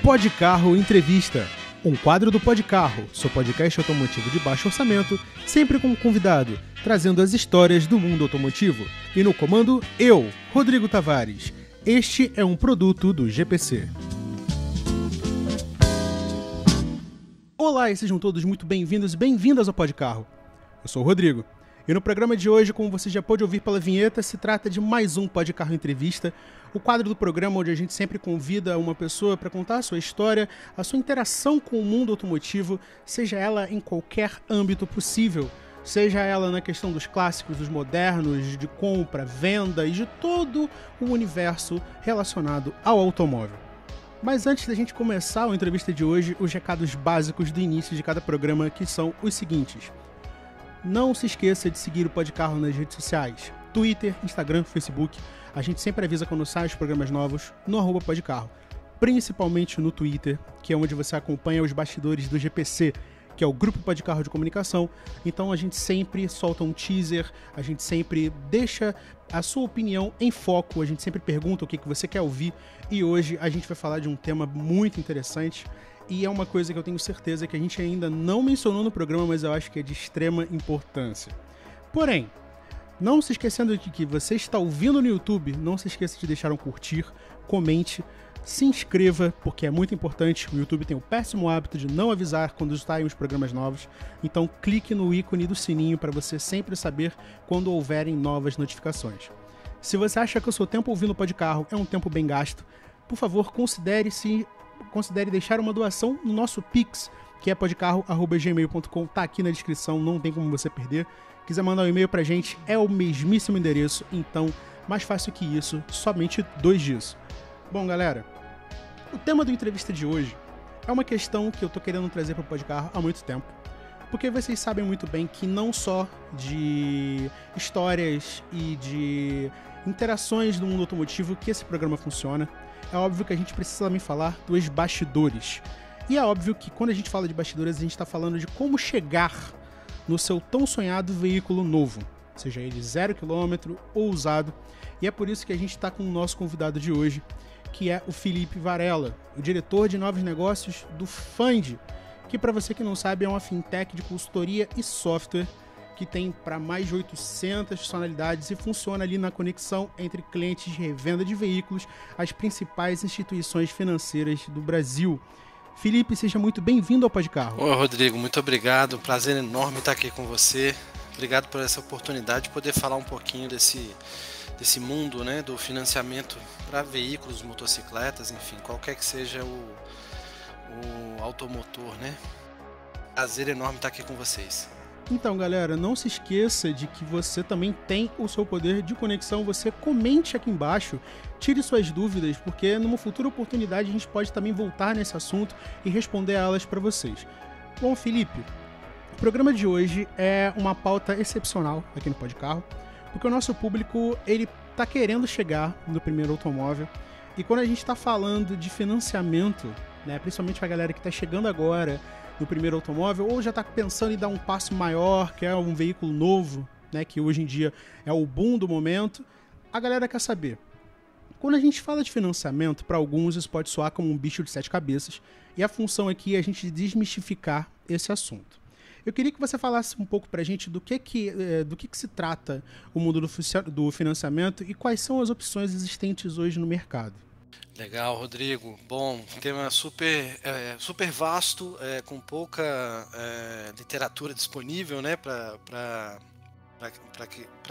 Podcarro Entrevista, um quadro do Podcarro, seu podcast automotivo de baixo orçamento, sempre com um convidado, trazendo as histórias do mundo automotivo. E no comando, eu, Rodrigo Tavares. Este é um produto do GPC. Olá e sejam todos muito bem-vindos e bem-vindas ao Podcarro. Eu sou o Rodrigo. E no programa de hoje, como você já pôde ouvir pela vinheta, se trata de mais um Podcarro Entrevista, o quadro do programa onde a gente sempre convida uma pessoa para contar a sua história, a sua interação com o mundo automotivo, seja ela em qualquer âmbito possível, seja ela na questão dos clássicos, dos modernos, de compra, venda e de todo o universo relacionado ao automóvel. Mas antes da gente começar a entrevista de hoje, os recados básicos do início de cada programa, que são os seguintes. Não se esqueça de seguir o Podcarro nas redes sociais, Twitter, Instagram, Facebook. A gente sempre avisa quando saem os programas novos no @podcarro, principalmente no Twitter, que é onde você acompanha os bastidores do GPC, que é o Grupo Podcarro de Comunicação. Então a gente sempre solta um teaser, a gente sempre deixa a sua opinião em foco, a gente sempre pergunta o que você quer ouvir, e hoje a gente vai falar de um tema muito interessante. E é uma coisa que eu tenho certeza que a gente ainda não mencionou no programa, mas eu acho que é de extrema importância. Porém, não se esquecendo de que você está ouvindo no YouTube, não se esqueça de deixar um curtir, comente, se inscreva, porque é muito importante. O YouTube tem o péssimo hábito de não avisar quando saem os programas novos. Então clique no ícone do sininho para você sempre saber quando houverem novas notificações. Se você acha que o seu tempo ouvindo o Podcarro é um tempo bem gasto, por favor, considere deixar uma doação no nosso Pix, que é podcarro@gmail.com, tá aqui na descrição, não tem como você perder. Quiser mandar um e-mail pra gente, é o mesmíssimo endereço, então, mais fácil que isso, somente 2 dias. Bom, galera, o tema da entrevista de hoje é uma questão que eu tô querendo trazer pro Podcarro há muito tempo, porque vocês sabem muito bem que não só de histórias e de interações do mundo automotivo que esse programa funciona. É óbvio que a gente precisa também falar dos bastidores. E é óbvio que quando a gente fala de bastidores, a gente está falando de como chegar no seu tão sonhado veículo novo, seja ele 0 km ou usado. E é por isso que a gente está com o nosso convidado de hoje, que é o Felipe Varela, o diretor de novos negócios do Fund, que, para você que não sabe, é uma fintech de consultoria e software que tem para mais de 800 funcionalidades e funciona ali na conexão entre clientes de revenda de veículos, as principais instituições financeiras do Brasil. Felipe, seja muito bem-vindo ao Podcarro. Oi, Rodrigo, muito obrigado. Prazer enorme estar aqui com você. Obrigado por essa oportunidade de poder falar um pouquinho desse mundo, né, do financiamento para veículos, motocicletas, enfim, qualquer que seja o automotor, né? Prazer enorme estar aqui com vocês. Então, galera, não se esqueça de que você também tem o seu poder de conexão. Você comente aqui embaixo, tire suas dúvidas, porque numa futura oportunidade a gente pode também voltar nesse assunto e responder a elas para vocês. Bom, Felipe, o programa de hoje é uma pauta excepcional aqui no Podcarro, porque o nosso público, ele tá querendo chegar no primeiro automóvel, e quando a gente está falando de financiamento, né, principalmente para a galera que está chegando agora no primeiro automóvel, ou já está pensando em dar um passo maior, que é um veículo novo, né, que hoje em dia é o boom do momento, a galera quer saber. Quando a gente fala de financiamento, para alguns isso pode soar como um bicho de 7 cabeças, e a função aqui é a gente desmistificar esse assunto. Eu queria que você falasse um pouco para a gente do que se trata o mundo do financiamento e quais são as opções existentes hoje no mercado. Legal, Rodrigo. Bom, tema super vasto, com pouca literatura disponível, né, para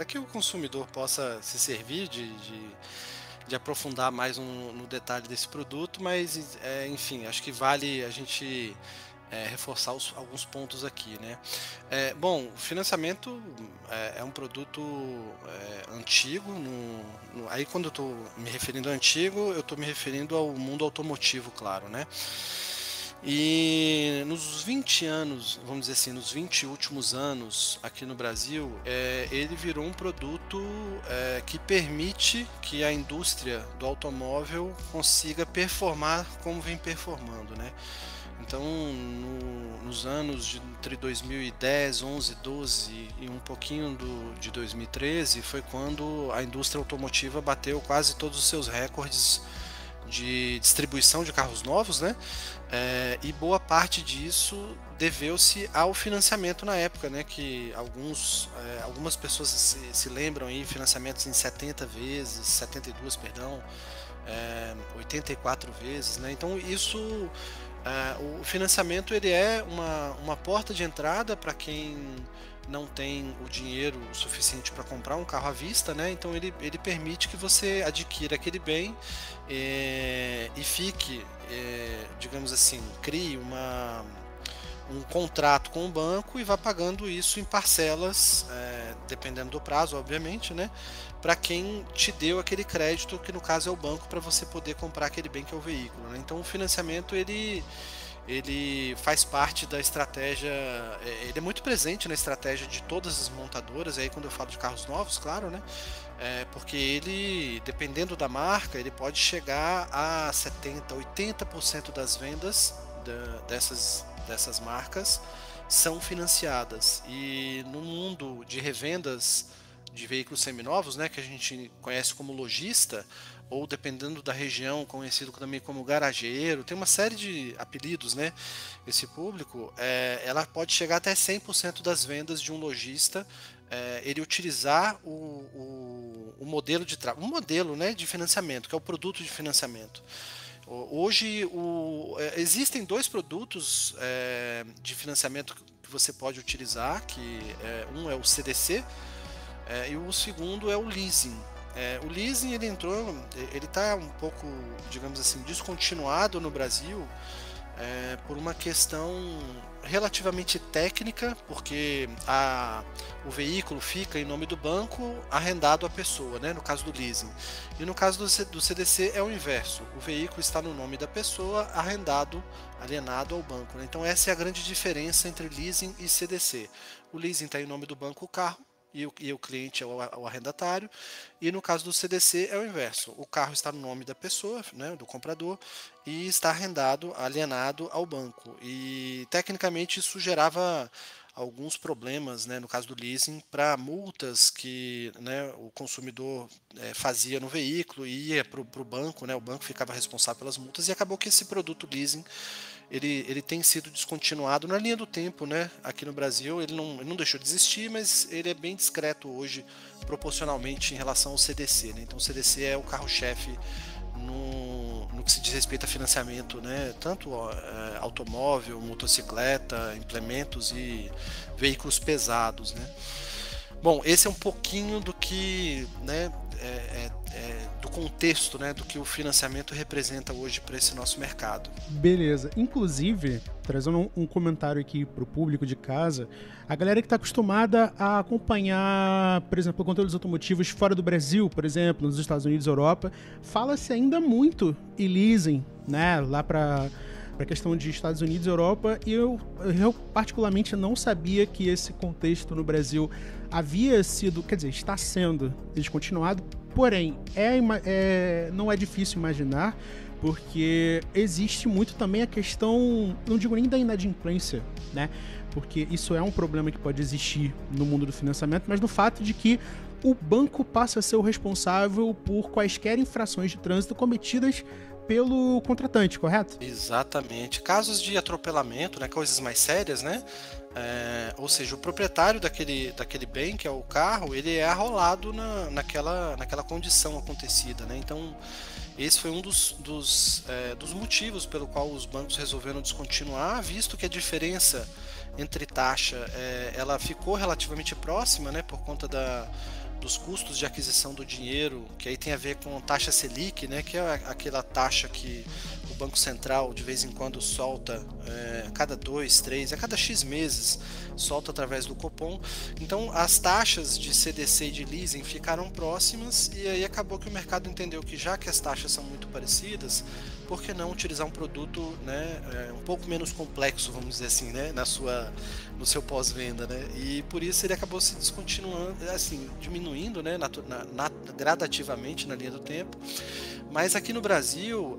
que o consumidor possa se servir de aprofundar mais no detalhe desse produto, mas, enfim, acho que vale a gente reforçar alguns pontos aqui, né? Bom, o financiamento é um produto antigo. Aí quando eu estou me referindo ao antigo, eu estou me referindo ao mundo automotivo, claro, né? E nos 20 anos, vamos dizer assim, nos 20 últimos anos aqui no Brasil, ele virou um produto que permite que a indústria do automóvel consiga performar como vem performando, né? Então, nos anos entre 2010, 11, 12 e um pouquinho de 2013, foi quando a indústria automotiva bateu quase todos os seus recordes de distribuição de carros novos, né? E boa parte disso deveu-se ao financiamento na época, né? Que algumas pessoas se lembram aí, financiamentos em 70 vezes, 72, perdão, 84 vezes, né? Então isso, o financiamento ele é uma porta de entrada para quem não tem o dinheiro suficiente para comprar um carro à vista, né? Então ele permite que você adquira aquele bem e fique, digamos assim, crie um contrato com o banco e vá pagando isso em parcelas, dependendo do prazo, obviamente, né? Para quem te deu aquele crédito, que no caso é o banco, para você poder comprar aquele bem que é o veículo, né? Então o financiamento ele faz parte da estratégia, ele é muito presente na estratégia de todas as montadoras, aí quando eu falo de carros novos, claro, né? Porque ele, dependendo da marca, ele pode chegar a 70%, 80% das vendas dessas marcas são financiadas. E no mundo de revendas de veículos seminovos, né, que a gente conhece como lojista, ou dependendo da região, conhecido também como garageiro, tem uma série de apelidos, né? Esse público, ela pode chegar até 100% das vendas de um lojista, ele utilizar o modelo né, de financiamento, que é o produto de financiamento. Hoje existem dois produtos de financiamento que você pode utilizar, que um é o CDC e o segundo é o leasing. O leasing ele está um pouco, digamos assim, descontinuado no Brasil por uma questão relativamente técnica, porque o veículo fica em nome do banco arrendado à pessoa, né, no caso do leasing. E no caso do CDC é o inverso, o veículo está no nome da pessoa alienado ao banco, né? Então essa é a grande diferença entre leasing e CDC. O leasing está em nome do banco, o carro, e o cliente é o arrendatário, e no caso do CDC é o inverso, o carro está no nome da pessoa, né, do comprador, e está alienado ao banco, e tecnicamente isso gerava alguns problemas, né, no caso do leasing, para multas que, né, o consumidor fazia no veículo e ia para o banco, né, o banco ficava responsável pelas multas, e acabou que esse produto leasing ele tem sido descontinuado na linha do tempo, né? Aqui no Brasil ele não deixou de existir, mas ele é bem discreto hoje, proporcionalmente em relação ao CDC, né? Então o CDC é o carro-chefe no que se diz respeito a financiamento, né? Tanto automóvel, motocicleta, implementos e veículos pesados, né? Bom, esse é um pouquinho do que, né, do contexto, né, do que o financiamento representa hoje para esse nosso mercado. Beleza. Inclusive, trazendo um comentário aqui para o público de casa, a galera que está acostumada a acompanhar, por exemplo, conteúdos automotivos fora do Brasil, por exemplo, nos Estados Unidos e Europa, fala-se ainda muito em leasing, né, lá para a questão de Estados Unidos e Europa, e eu particularmente não sabia que esse contexto no Brasil havia sido, quer dizer, está sendo descontinuado, porém, não é difícil imaginar, porque existe muito também a questão, não digo nem da inadimplência, né? Porque isso é um problema que pode existir no mundo do financiamento, mas no fato de que o banco passa a ser o responsável por quaisquer infrações de trânsito cometidas pelo contratante, correto? Exatamente. Casos de atropelamento, né, coisas mais sérias, né? Ou seja, o proprietário daquele bem, que é o carro, ele é arrolado naquela condição acontecida, né? Então, esse foi um dos motivos pelo qual os bancos resolveram descontinuar, visto que a diferença entre taxa ela ficou relativamente próxima, né, por conta dos custos de aquisição do dinheiro, que aí tem a ver com taxa Selic, né, que é aquela taxa que o Banco Central de vez em quando solta a cada 2, 3, a cada X meses, solta através do Copom. Então as taxas de CDC e de leasing ficaram próximas, e aí acabou que o mercado entendeu que, já que as taxas são muito parecidas, por que não utilizar um produto, né, um pouco menos complexo, vamos dizer assim, né, no seu pós-venda, né? E por isso ele acabou se descontinuando, assim, diminuindo, né, gradativamente na linha do tempo. Mas aqui no Brasil,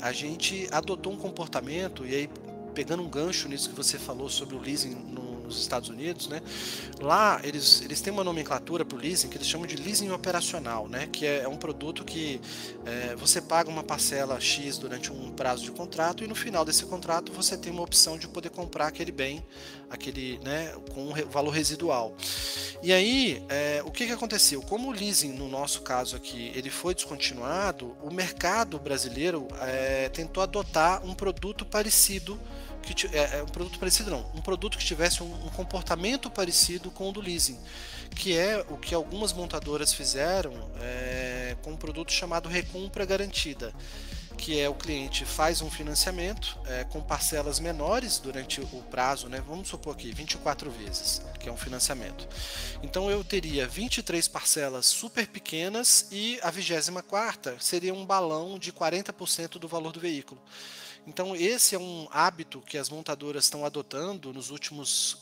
a gente adotou um comportamento, e aí pegando um gancho nisso que você falou sobre o leasing nos Estados Unidos, né? Lá eles têm uma nomenclatura para o leasing que eles chamam de leasing operacional, né? Que é um produto que você paga uma parcela X durante um prazo de contrato e no final desse contrato você tem uma opção de poder comprar aquele bem, né, com um valor residual. E aí, o que aconteceu? Como o leasing, no nosso caso aqui, ele foi descontinuado, o mercado brasileiro tentou adotar um produto parecido, um produto que tivesse um comportamento parecido com o do leasing, que é o que algumas montadoras fizeram com um produto chamado Recompra Garantida, que é o cliente faz um financiamento com parcelas menores durante o prazo, né? Vamos supor aqui 24 vezes, que é um financiamento. Então eu teria 23 parcelas super pequenas e a 24ª seria um balão de 40% do valor do veículo. Então esse é um hábito que as montadoras estão adotando nos últimos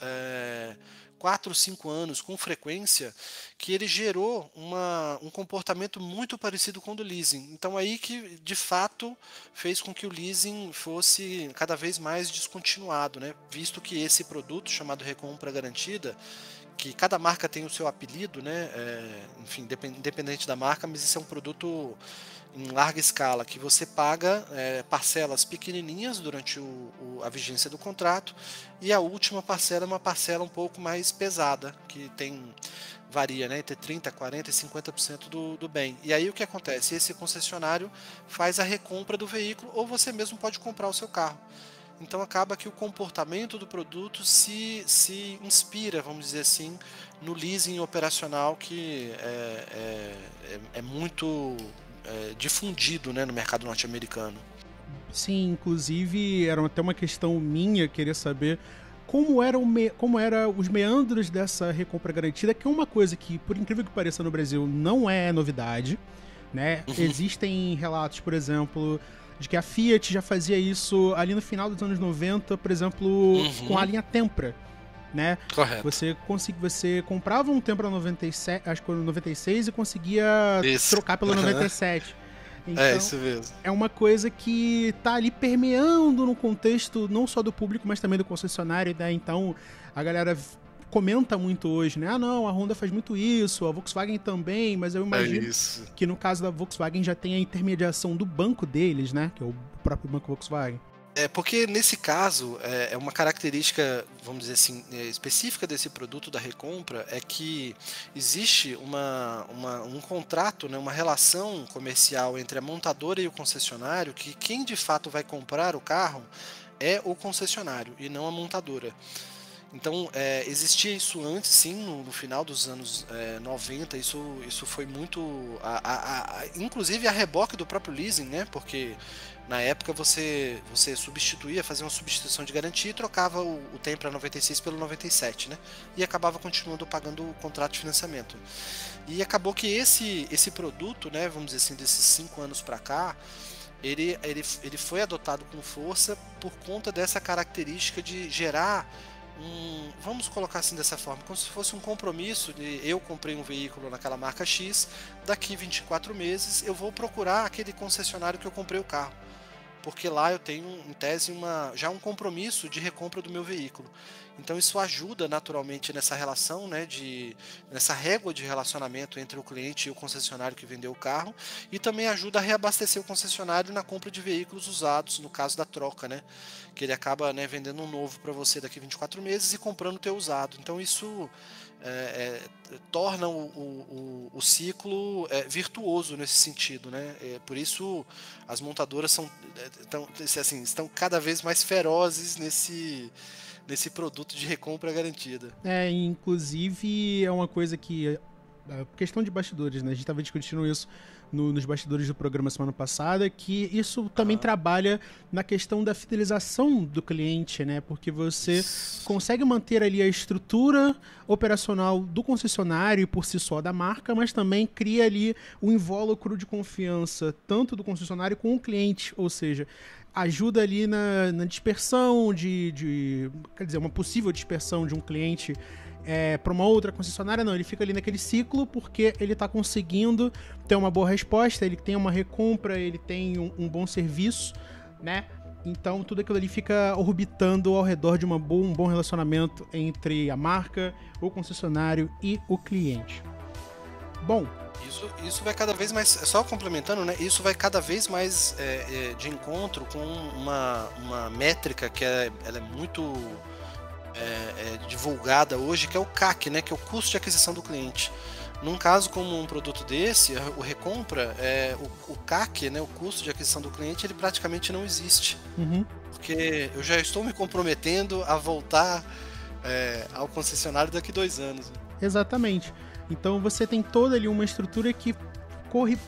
4 ou 5 anos com frequência, que ele gerou um comportamento muito parecido com o do leasing. Então aí que de fato fez com que o leasing fosse cada vez mais descontinuado, né? Visto que esse produto chamado Recompra Garantida, que cada marca tem o seu apelido, né? Enfim, independente da marca, mas isso é um produto em larga escala, que você paga parcelas pequenininhas durante a vigência do contrato, e a última parcela é uma parcela um pouco mais pesada, que varia, né, entre 30%, 40% e 50% do bem. E aí o que acontece? Esse concessionário faz a recompra do veículo, ou você mesmo pode comprar o seu carro. Então acaba que o comportamento do produto se inspira, vamos dizer assim, no leasing operacional, que é muito difundido, né, no mercado norte-americano. Sim, inclusive era até uma questão minha, queria saber como eram os meandros dessa recompra garantida, que é uma coisa que, por incrível que pareça, no Brasil não é novidade, né? Uhum. Existem relatos, por exemplo, de que a Fiat já fazia isso ali no final dos anos 90, por exemplo, com a linha Tempra, né? Correto. Você comprava um Tempra 97, acho que foi no 96, e conseguia trocar pelo 97. Então, isso mesmo. É uma coisa que tá ali permeando no contexto não só do público, mas também do concessionário, né? Então, a galera comenta muito hoje, né? Ah, não, a Honda faz muito isso, a Volkswagen também, mas eu imagino que no caso da Volkswagen já tem a intermediação do banco deles, né? Que é o próprio banco Volkswagen. Porque nesse caso, é uma característica, vamos dizer assim, específica desse produto da recompra, é que existe um contrato, né, uma relação comercial entre a montadora e o concessionário, que quem de fato vai comprar o carro é o concessionário e não a montadora. Então, existia isso antes, sim, no final dos anos 90, isso foi muito, inclusive a reboque do próprio leasing, né? Porque na época você substituía, fazia uma substituição de garantia e trocava o Tempra 96 pelo 97, né? E acabava continuando pagando o contrato de financiamento. E acabou que esse produto, né, vamos dizer assim, desses 5 anos para cá, ele foi adotado com força por conta dessa característica de gerar vamos colocar assim dessa forma, como se fosse um compromisso de eu comprei um veículo naquela marca X, daqui 24 meses eu vou procurar aquele concessionário que eu comprei o carro, porque lá eu tenho em tese já um compromisso de recompra do meu veículo. Então isso ajuda naturalmente nessa relação, né, nessa régua de relacionamento entre o cliente e o concessionário que vendeu o carro, e também ajuda a reabastecer o concessionário na compra de veículos usados, no caso da troca, né, que ele acaba, né, vendendo um novo para você daqui 24 meses e comprando o teu usado. Então isso torna o ciclo virtuoso nesse sentido, né? Por isso as montadoras estão cada vez mais ferozes nesse produto de recompra garantida. Inclusive é uma coisa que a questão de bastidores, né? A gente estava discutindo isso nos bastidores do programa semana passada, que isso também trabalha na questão da fidelização do cliente, né? Porque você consegue manter ali a estrutura operacional do concessionário e por si só da marca, mas também cria ali um invólucro de confiança, tanto do concessionário com o cliente, ou seja, ajuda ali na dispersão quer dizer, uma possível dispersão de um cliente para uma outra concessionária. Não, ele fica ali naquele ciclo porque ele está conseguindo ter uma boa resposta, ele tem uma recompra, ele tem um bom serviço, né? Então tudo aquilo ali fica orbitando ao redor de um bom relacionamento entre a marca, o concessionário e o cliente. Bom, isso vai cada vez mais, só complementando, né? Isso vai cada vez mais de encontro com uma métrica que ela é muito divulgada hoje, que é o CAC, né? Que é o custo de aquisição do cliente. Num caso como um produto desse, o recompra, o CAC, né? O custo de aquisição do cliente, ele praticamente não existe. Porque eu já estou me comprometendo a voltar ao concessionário daqui 2 anos. Exatamente. Então você tem toda ali uma estrutura que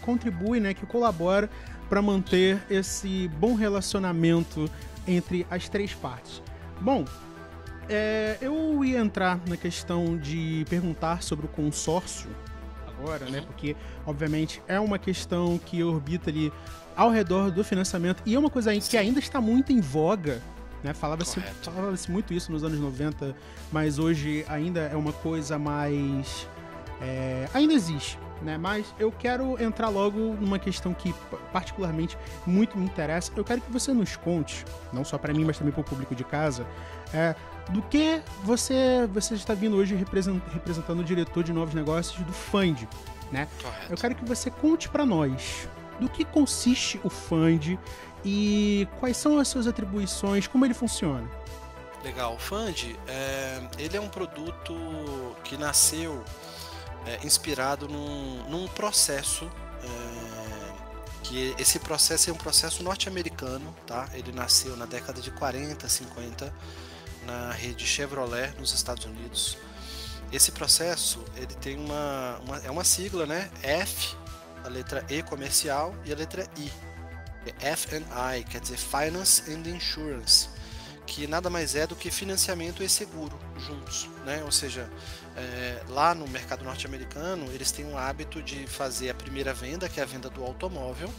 contribui, né, que colabora para manter esse bom relacionamento entre as 3 partes. Bom, eu ia entrar na questão de perguntar sobre o consórcio agora, né, porque obviamente é uma questão que orbita ali ao redor do financiamento e é uma coisa que ainda está muito em voga, né? Falava-se muito isso nos anos 90, mas hoje ainda é uma coisa mais... ainda existe, né? Mas eu quero entrar logo numa questão que particularmente muito me interessa. Eu quero que você nos conte, não só para mim, mas também para o público de casa, do que você está vindo hoje representando o diretor de novos negócios do Fund, né? Correto. Eu quero que você conte para nós do que consiste o Fund e quais são as suas atribuições, como ele funciona. Legal. O Fund, ele é um produto que nasceu inspirado num processo, que esse processo é um processo norte-americano, tá? Ele nasceu na década de 40, 50, na rede Chevrolet, nos Estados Unidos. Esse processo, ele tem uma sigla, né? F, a letra E comercial e a letra I. F&I, quer dizer Finance and Insurance, que nada mais é do que financiamento e seguro juntos, né? Ou seja, lá no mercado norte-americano eles têm um hábito de fazer a primeira venda, que é a venda do automóvel,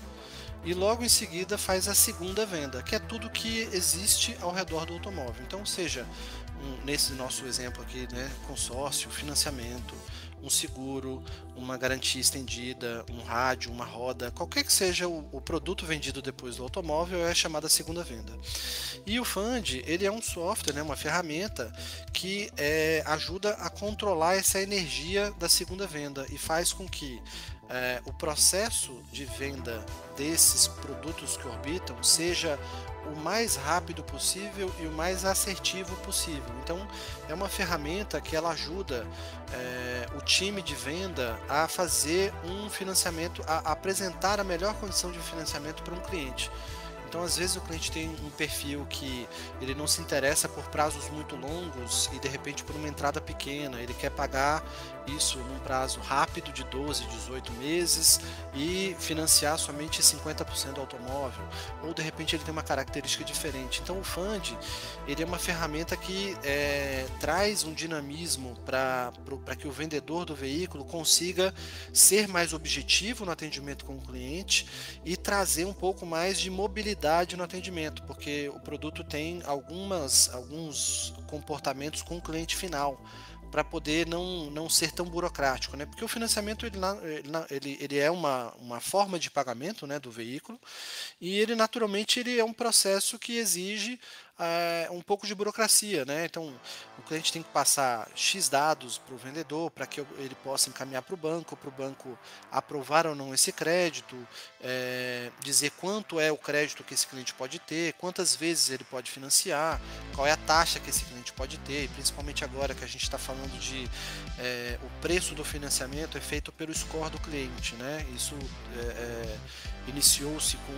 e logo em seguida faz a segunda venda, que é tudo que existe ao redor do automóvel. Então, seja nesse nosso exemplo aqui, né, consórcio, financiamento, um seguro, uma garantia estendida, um rádio, uma roda, qualquer que seja o produto vendido depois do automóvel é chamada segunda venda. E o Fund, ele é um software, né, uma ferramenta que ajuda a controlar essa energia da segunda venda e faz com que o processo de venda desses produtos que orbitam seja o mais rápido possível e o mais assertivo possível. Então, é uma ferramenta que ela ajuda o time de venda a fazer um financiamento, a apresentar a melhor condição de financiamento para um cliente. Então, às vezes o cliente tem um perfil que ele não se interessa por prazos muito longos e de repente por uma entrada pequena, ele quer pagar isso num prazo rápido de 12, 18 meses e financiar somente 50% do automóvel, ou de repente ele tem uma característica diferente. Então o Fund, ele é uma ferramenta que traz um dinamismo para que o vendedor do veículo consiga ser mais objetivo no atendimento com o cliente e trazer um pouco mais de mobilidade no atendimento, porque o produto tem alguns comportamentos com o cliente final, para poder não ser tão burocrático, né? Porque o financiamento ele é uma forma de pagamento, né, do veículo, e ele naturalmente ele é um processo que exige um pouco de burocracia, né? Então o cliente tem que passar X dados para o vendedor para que ele possa encaminhar para o banco aprovar ou não esse crédito, dizer quanto é o crédito que esse cliente pode ter, quantas vezes ele pode financiar, qual é a taxa que esse cliente pode ter, e principalmente agora que a gente está falando de o preço do financiamento é feito pelo score do cliente, né? Isso iniciou-se com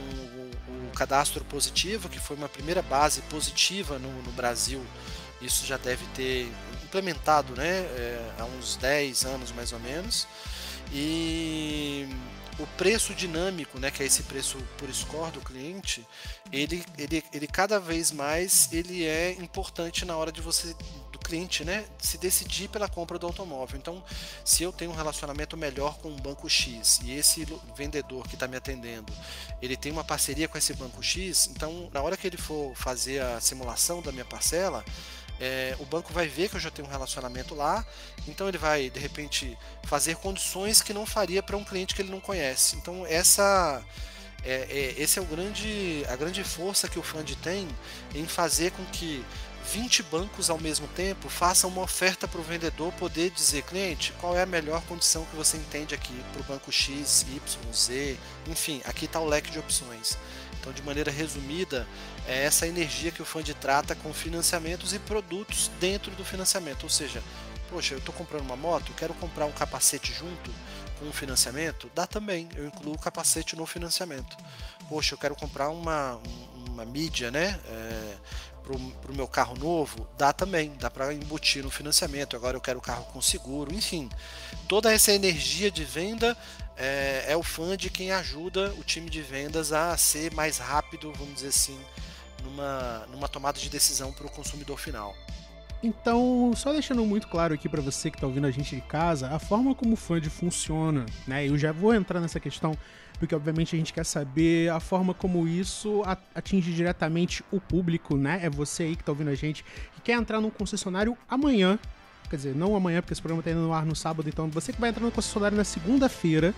o cadastro positivo, que foi uma primeira base positiva no Brasil Isso já deve ter implementado, né, há uns 10 anos mais ou menos. E o preço dinâmico, né, que é esse preço por score do cliente, ele cada vez mais ele é importante na hora de você, do cliente, né, se decidir pela compra do automóvel. Então, se eu tenho um relacionamento melhor com um banco X e esse vendedor que está me atendendo, ele tem uma parceria com esse banco X, então na hora que ele for fazer a simulação da minha parcela, o banco vai ver que eu já tenho um relacionamento lá, então ele vai de repente fazer condições que não faria para um cliente que ele não conhece. Então esse é a grande força que o Fund tem em fazer com que 20 bancos ao mesmo tempo façam uma oferta para o vendedor poder dizer: cliente, qual é a melhor condição que você entende aqui para o banco X, Y, Z, enfim, aqui está o leque de opções. Então, de maneira resumida, é essa energia que o Fund trata com financiamentos e produtos dentro do financiamento. Ou seja, poxa, eu estou comprando uma moto, quero comprar um capacete junto com um financiamento, dá também, eu incluo o capacete no financiamento. Poxa, eu quero comprar uma mídia, né, para o meu carro novo, dá também, dá para embutir no financiamento. Agora eu quero o carro com seguro, enfim, toda essa energia de venda é o Fund quem ajuda o time de vendas a ser mais rápido, vamos dizer assim, numa tomada de decisão para o consumidor final. Então, só deixando muito claro aqui para você que está ouvindo a gente de casa, a forma como o Fund funciona, né? Eu já vou entrar nessa questão, porque obviamente a gente quer saber a forma como isso atinge diretamente o público, né? É você aí que está ouvindo a gente, que quer entrar num concessionário amanhã, quer dizer, não amanhã, porque esse programa está indo no ar no sábado, então você que vai entrar no concessionário na segunda-feira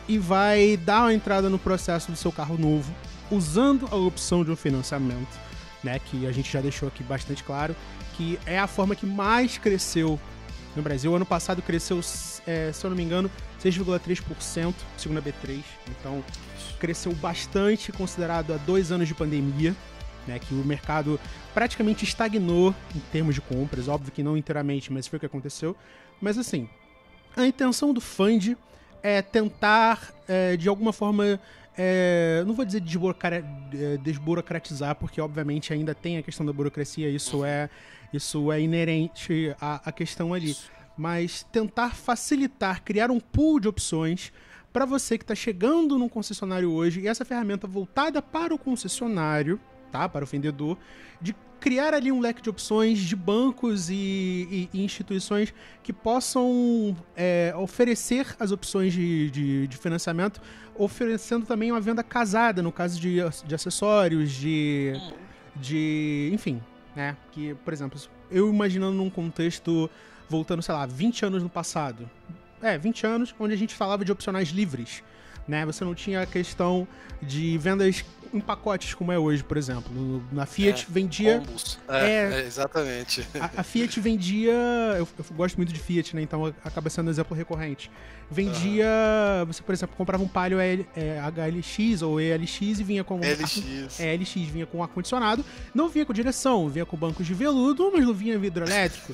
e vai dar uma entrada no processo do seu carro novo, usando a opção de um financiamento, né? Que a gente já deixou aqui bastante claro, que é a forma que mais cresceu no Brasil. O ano passado cresceu, se eu não me engano, 6,3%, segundo a B3. Então, cresceu bastante, considerado há 2 anos de pandemia, né, que o mercado praticamente estagnou em termos de compras. Óbvio que não inteiramente, mas foi o que aconteceu. Mas, assim, a intenção do Fund é tentar, de alguma forma... não vou dizer desburocratizar, porque obviamente ainda tem a questão da burocracia, isso é inerente à questão ali, mas tentar facilitar, criar um pool de opções para você que está chegando num concessionário hoje, e essa ferramenta voltada para o concessionário, tá? Para o vendedor, de criar ali um leque de opções de bancos e instituições que possam oferecer as opções de financiamento, oferecendo também uma venda casada, no caso de acessórios, enfim, né? Que, por exemplo, eu imaginando num contexto voltando, sei lá, 20 anos no passado. 20 anos, onde a gente falava de opcionais livres, né? Você não tinha a questão de vendas em pacotes como é hoje, por exemplo. Na Fiat vendia... Combos. Exatamente. A Fiat vendia... Eu gosto muito de Fiat, né? Então acaba sendo um exemplo recorrente. Vendia... Você, por exemplo, comprava um Palio HLX ou ELX e vinha com... LX vinha com ar-condicionado. Não vinha com direção, vinha com bancos de veludo, mas não vinha vidro elétrico.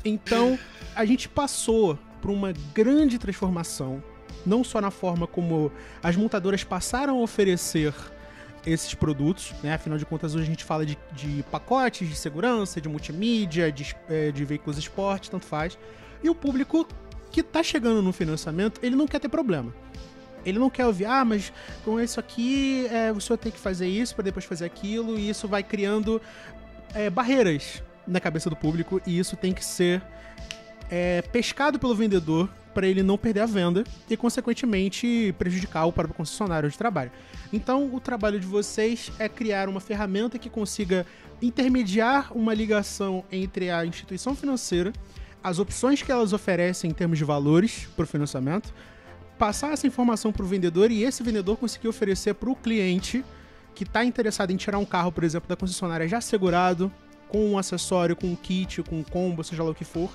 Então, a gente passou por uma grande transformação, não só na forma como as montadoras passaram a oferecer esses produtos, né? Afinal de contas, hoje a gente fala de pacotes de segurança, de multimídia, de veículos esporte, tanto faz. E o público que está chegando no financiamento, ele não quer ter problema. Ele não quer ouvir, mas com isso aqui, o senhor tem que fazer isso para depois fazer aquilo, e isso vai criando barreiras na cabeça do público, e isso tem que ser pescado pelo vendedor para ele não perder a venda e, consequentemente, prejudicar o próprio concessionário de trabalho. Então, o trabalho de vocês é criar uma ferramenta que consiga intermediar uma ligação entre a instituição financeira, as opções que elas oferecem em termos de valores para o financiamento, passar essa informação para o vendedor e esse vendedor conseguir oferecer para o cliente que está interessado em tirar um carro, por exemplo, da concessionária já segurado, com um acessório, com um kit, com um combo, seja lá o que for,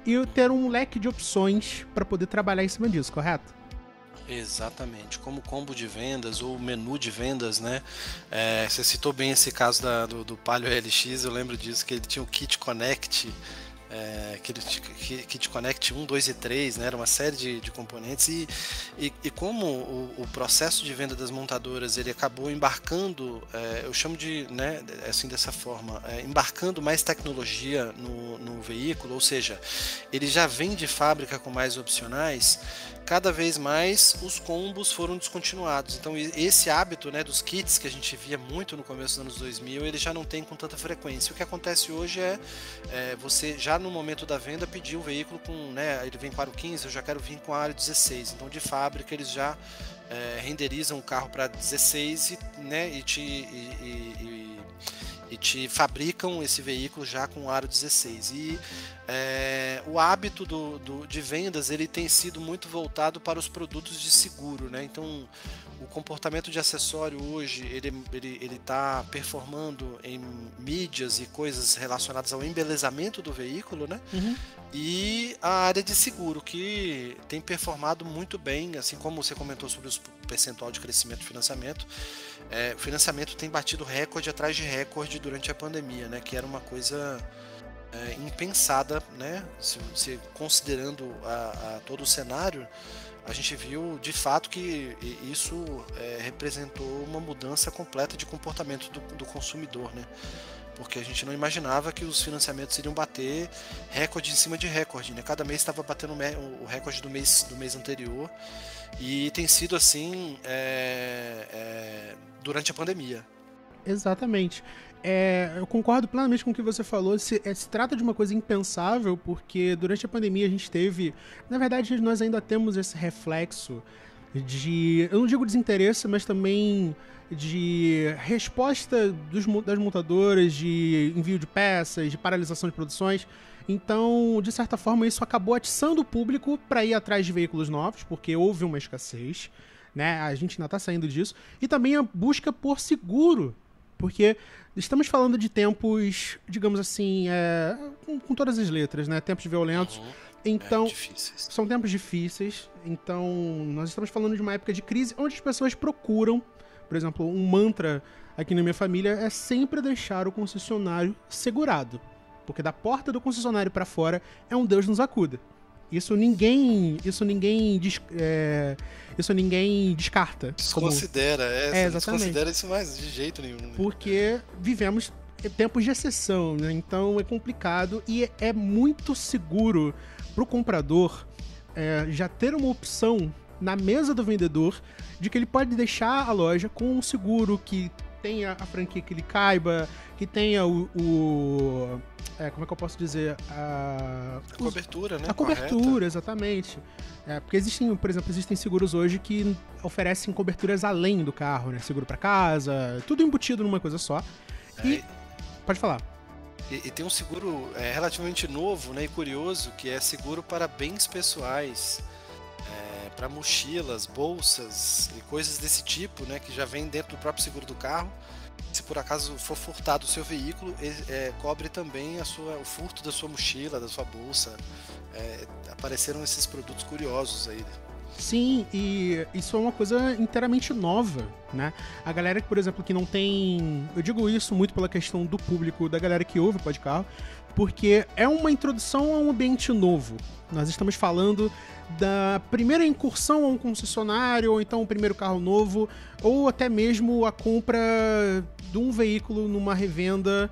e ter um leque de opções para poder trabalhar em cima disso, correto? Exatamente, como combo de vendas ou menu de vendas, né? Você citou bem esse caso do Palio LX, eu lembro disso, que ele tinha o Kit Connect, que te conecte 1, 2 e 3, né? Era uma série de componentes e como o processo de venda das montadoras ele acabou embarcando, eu chamo de, né, assim, dessa forma, embarcando mais tecnologia no veículo, ou seja, ele já vem de fábrica com mais opcionais. Cada vez mais os combos foram descontinuados. Então esse hábito, né, dos kits que a gente via muito no começo dos anos 2000, ele já não tem com tanta frequência. O que acontece hoje é você já no momento da venda pedir o veículo com, né, ele vem com aro 15, eu já quero vir com aro 16. Então de fábrica eles já renderizam o carro para 16 né, e te fabricam esse veículo já com aro 16. E o hábito de vendas ele tem sido muito voltado para os produtos de seguro, né? Então o comportamento de acessório hoje ele está performando em mídias e coisas relacionadas ao embelezamento do veículo, né? Uhum. E a área de seguro que tem performado muito bem, assim como você comentou sobre o percentual de crescimento do financiamento. O financiamento tem batido recorde atrás de recorde durante a pandemia, né? Que era uma coisa impensada, né? Se considerando todo o cenário, a gente viu de fato que isso representou uma mudança completa de comportamento do consumidor, né? Porque a gente não imaginava que os financiamentos iriam bater recorde em cima de recorde, né? Cada mês estava batendo o recorde do mês anterior e tem sido assim durante a pandemia. Exatamente. Eu concordo plenamente com o que você falou. Se trata de uma coisa impensável, porque durante a pandemia a gente teve... Na verdade, nós ainda temos esse reflexo de... Eu não digo desinteresse, mas também de resposta das montadoras, de envio de peças, de paralisação de produções. Então, de certa forma, isso acabou atiçando o público para ir atrás de veículos novos, porque houve uma escassez, né? A gente ainda está saindo disso. E também a busca por seguro, porque estamos falando de tempos, digamos assim, com todas as letras, né? Tempos violentos. Então, são tempos difíceis. Então, nós estamos falando de uma época de crise onde as pessoas procuram, por exemplo, um mantra aqui na minha família é sempre deixar o concessionário segurado. Porque da porta do concessionário para fora é um Deus nos acuda. Isso ninguém descarta. Desconsidera, exatamente. Desconsidera isso mais de jeito nenhum. Né? Porque vivemos tempos de exceção, né? Então é complicado e é muito seguro pro comprador já ter uma opção na mesa do vendedor de que ele pode deixar a loja com um seguro que tenha a franquia que ele caiba, que tenha como é que eu posso dizer? A cobertura, né? A cobertura, correta. Exatamente. Porque existem seguros hoje que oferecem coberturas além do carro, né? Seguro para casa, tudo embutido numa coisa só. Pode falar. E tem um seguro relativamente novo, né, e curioso, que é seguro para bens pessoais, para mochilas, bolsas e coisas desse tipo, né, que já vem dentro do próprio seguro do carro. Se por acaso for furtado o seu veículo, cobre também o furto da sua mochila, da sua bolsa. Apareceram esses produtos curiosos aí. Sim, e isso é uma coisa inteiramente nova, né? A galera, por exemplo, que não tem... Eu digo isso muito pela questão do público, da galera que ouve o podcast, porque é uma introdução a um ambiente novo. Nós estamos falando da primeira incursão a um concessionário, ou então o primeiro carro novo, ou até mesmo a compra de um veículo numa revenda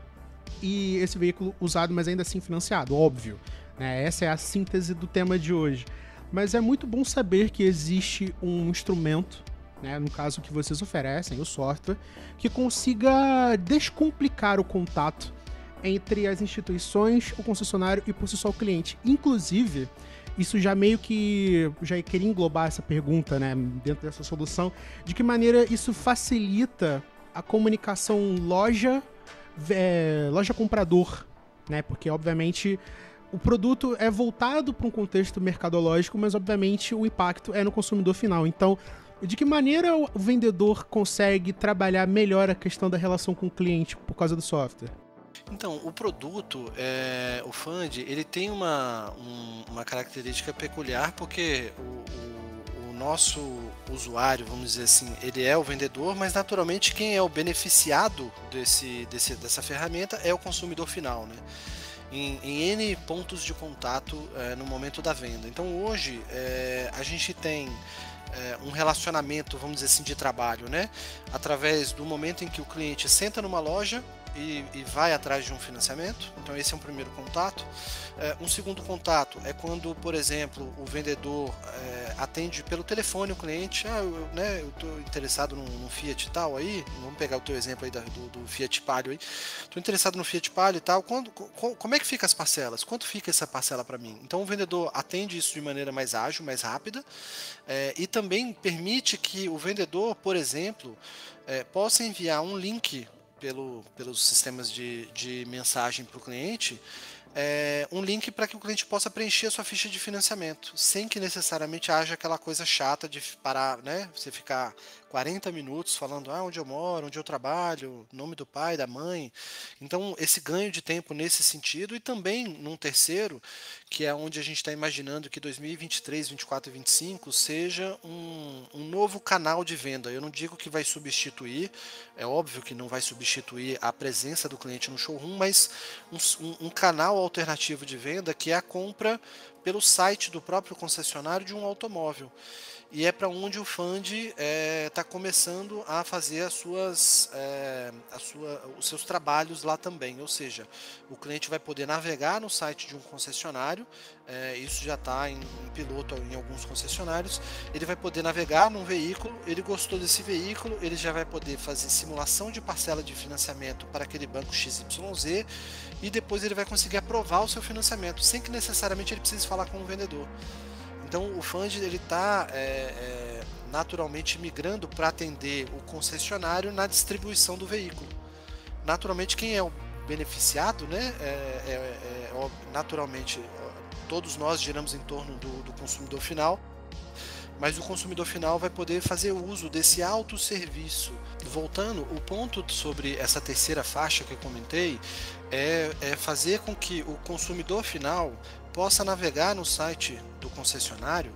e esse veículo usado, mas ainda assim financiado, óbvio. Né? Essa é a síntese do tema de hoje. Mas é muito bom saber que existe um instrumento, né, no caso que vocês oferecem, o software, que consiga descomplicar o contato entre as instituições, o concessionário e por si só o cliente. Inclusive, isso já meio que já queria englobar essa pergunta, né, dentro dessa solução, de que maneira isso facilita a comunicação loja-comprador, né, porque obviamente o produto é voltado para um contexto mercadológico, mas obviamente o impacto é no consumidor final. Então, de que maneira o vendedor consegue trabalhar melhor a questão da relação com o cliente por causa do software? Então, o produto, o Fund, ele tem uma característica peculiar, porque o nosso usuário, vamos dizer assim, ele é o vendedor, mas naturalmente quem é o beneficiado dessa ferramenta é o consumidor final, né? Em N pontos de contato no momento da venda. Então hoje a gente tem um relacionamento, vamos dizer assim, de trabalho, né? Através do momento em que o cliente senta numa loja e vai atrás de um financiamento. Então esse é um primeiro contato. Um segundo contato é quando, por exemplo, o vendedor atende pelo telefone o cliente. Eu estou interessado num Fiat tal aí, vamos pegar o teu exemplo aí do Fiat Palio aí. Estou interessado no Fiat Palio e tal. Como é que fica as parcelas? Quanto fica essa parcela para mim? Então o vendedor atende isso de maneira mais ágil, mais rápida, e também permite que o vendedor, por exemplo, possa enviar um link pelos sistemas de mensagem para o cliente, um link para que o cliente possa preencher a sua ficha de financiamento, sem que necessariamente haja aquela coisa chata de parar, né? Você ficar 40 minutos falando onde eu moro, onde eu trabalho, nome do pai, da mãe. Então, esse ganho de tempo nesse sentido, e também num terceiro, que é onde a gente está imaginando que 2023, 2024 e 2025 seja um novo canal de venda. Eu não digo que vai substituir, é óbvio que não vai substituir a presença do cliente no showroom, mas um canal alternativo de venda, que é a compra pelo site do próprio concessionário de um automóvel. E é para onde o Fund está começando a fazer os seus trabalhos lá também. Ou seja, o cliente vai poder navegar no site de um concessionário, isso já está em piloto em alguns concessionários. Ele vai poder navegar num veículo, ele gostou desse veículo, ele já vai poder fazer simulação de parcela de financiamento para aquele banco XYZ, e depois ele vai conseguir aprovar o seu financiamento, sem que necessariamente ele precise falar com o vendedor. Então o Fund está naturalmente migrando para atender o concessionário na distribuição do veículo. Naturalmente quem é o beneficiado, né, naturalmente todos nós giramos em torno do consumidor final, mas o consumidor final vai poder fazer uso desse autosserviço. Voltando, o ponto sobre essa terceira faixa que eu comentei é fazer com que o consumidor final possa navegar no site do concessionário,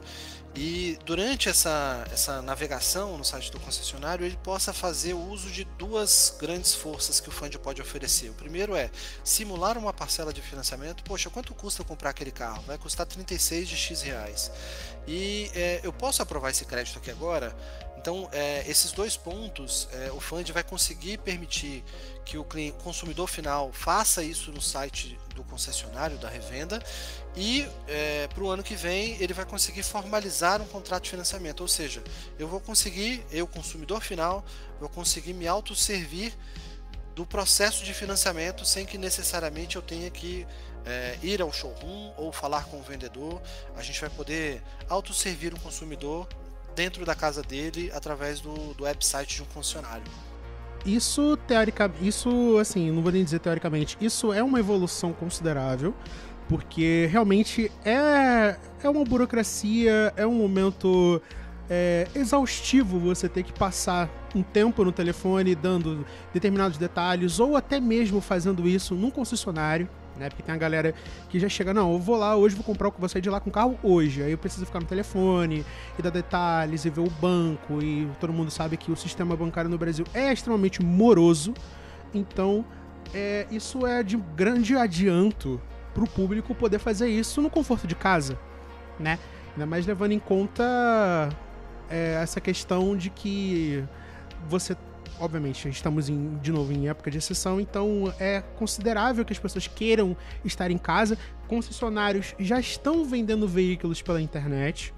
e durante essa navegação no site do concessionário ele possa fazer uso de duas grandes forças que o Fund pode oferecer. O primeiro é simular uma parcela de financiamento. Poxa, quanto custa comprar aquele carro? Vai custar 36 de X reais. E eu posso aprovar esse crédito aqui agora? Então, esses dois pontos, o Fund vai conseguir permitir que o consumidor final faça isso no site do concessionário, da revenda, e para o ano que vem ele vai conseguir formalizar um contrato de financiamento. Ou seja, eu consumidor final, vou conseguir me autosservir do processo de financiamento sem que necessariamente eu tenha que ir ao showroom ou falar com o vendedor. A gente vai poder autosservir o consumidor dentro da casa dele através do website de um concessionário. Isso, assim, não vou nem dizer teoricamente, isso é uma evolução considerável, porque realmente é uma burocracia, é um momento exaustivo você ter que passar um tempo no telefone dando determinados detalhes, ou até mesmo fazendo isso num concessionário, né? Porque tem a galera que já chega, não, eu vou lá hoje, vou sair de lá com o carro hoje, aí eu preciso ficar no telefone e dar detalhes e ver o banco, e todo mundo sabe que o sistema bancário no Brasil é extremamente moroso. Então isso é de grande adianto para o público poder fazer isso no conforto de casa, né? Ainda mais levando em conta essa questão de que você, obviamente, estamos de novo em época de exceção, então é considerável que as pessoas queiram estar em casa. Concessionários já estão vendendo veículos pela internet,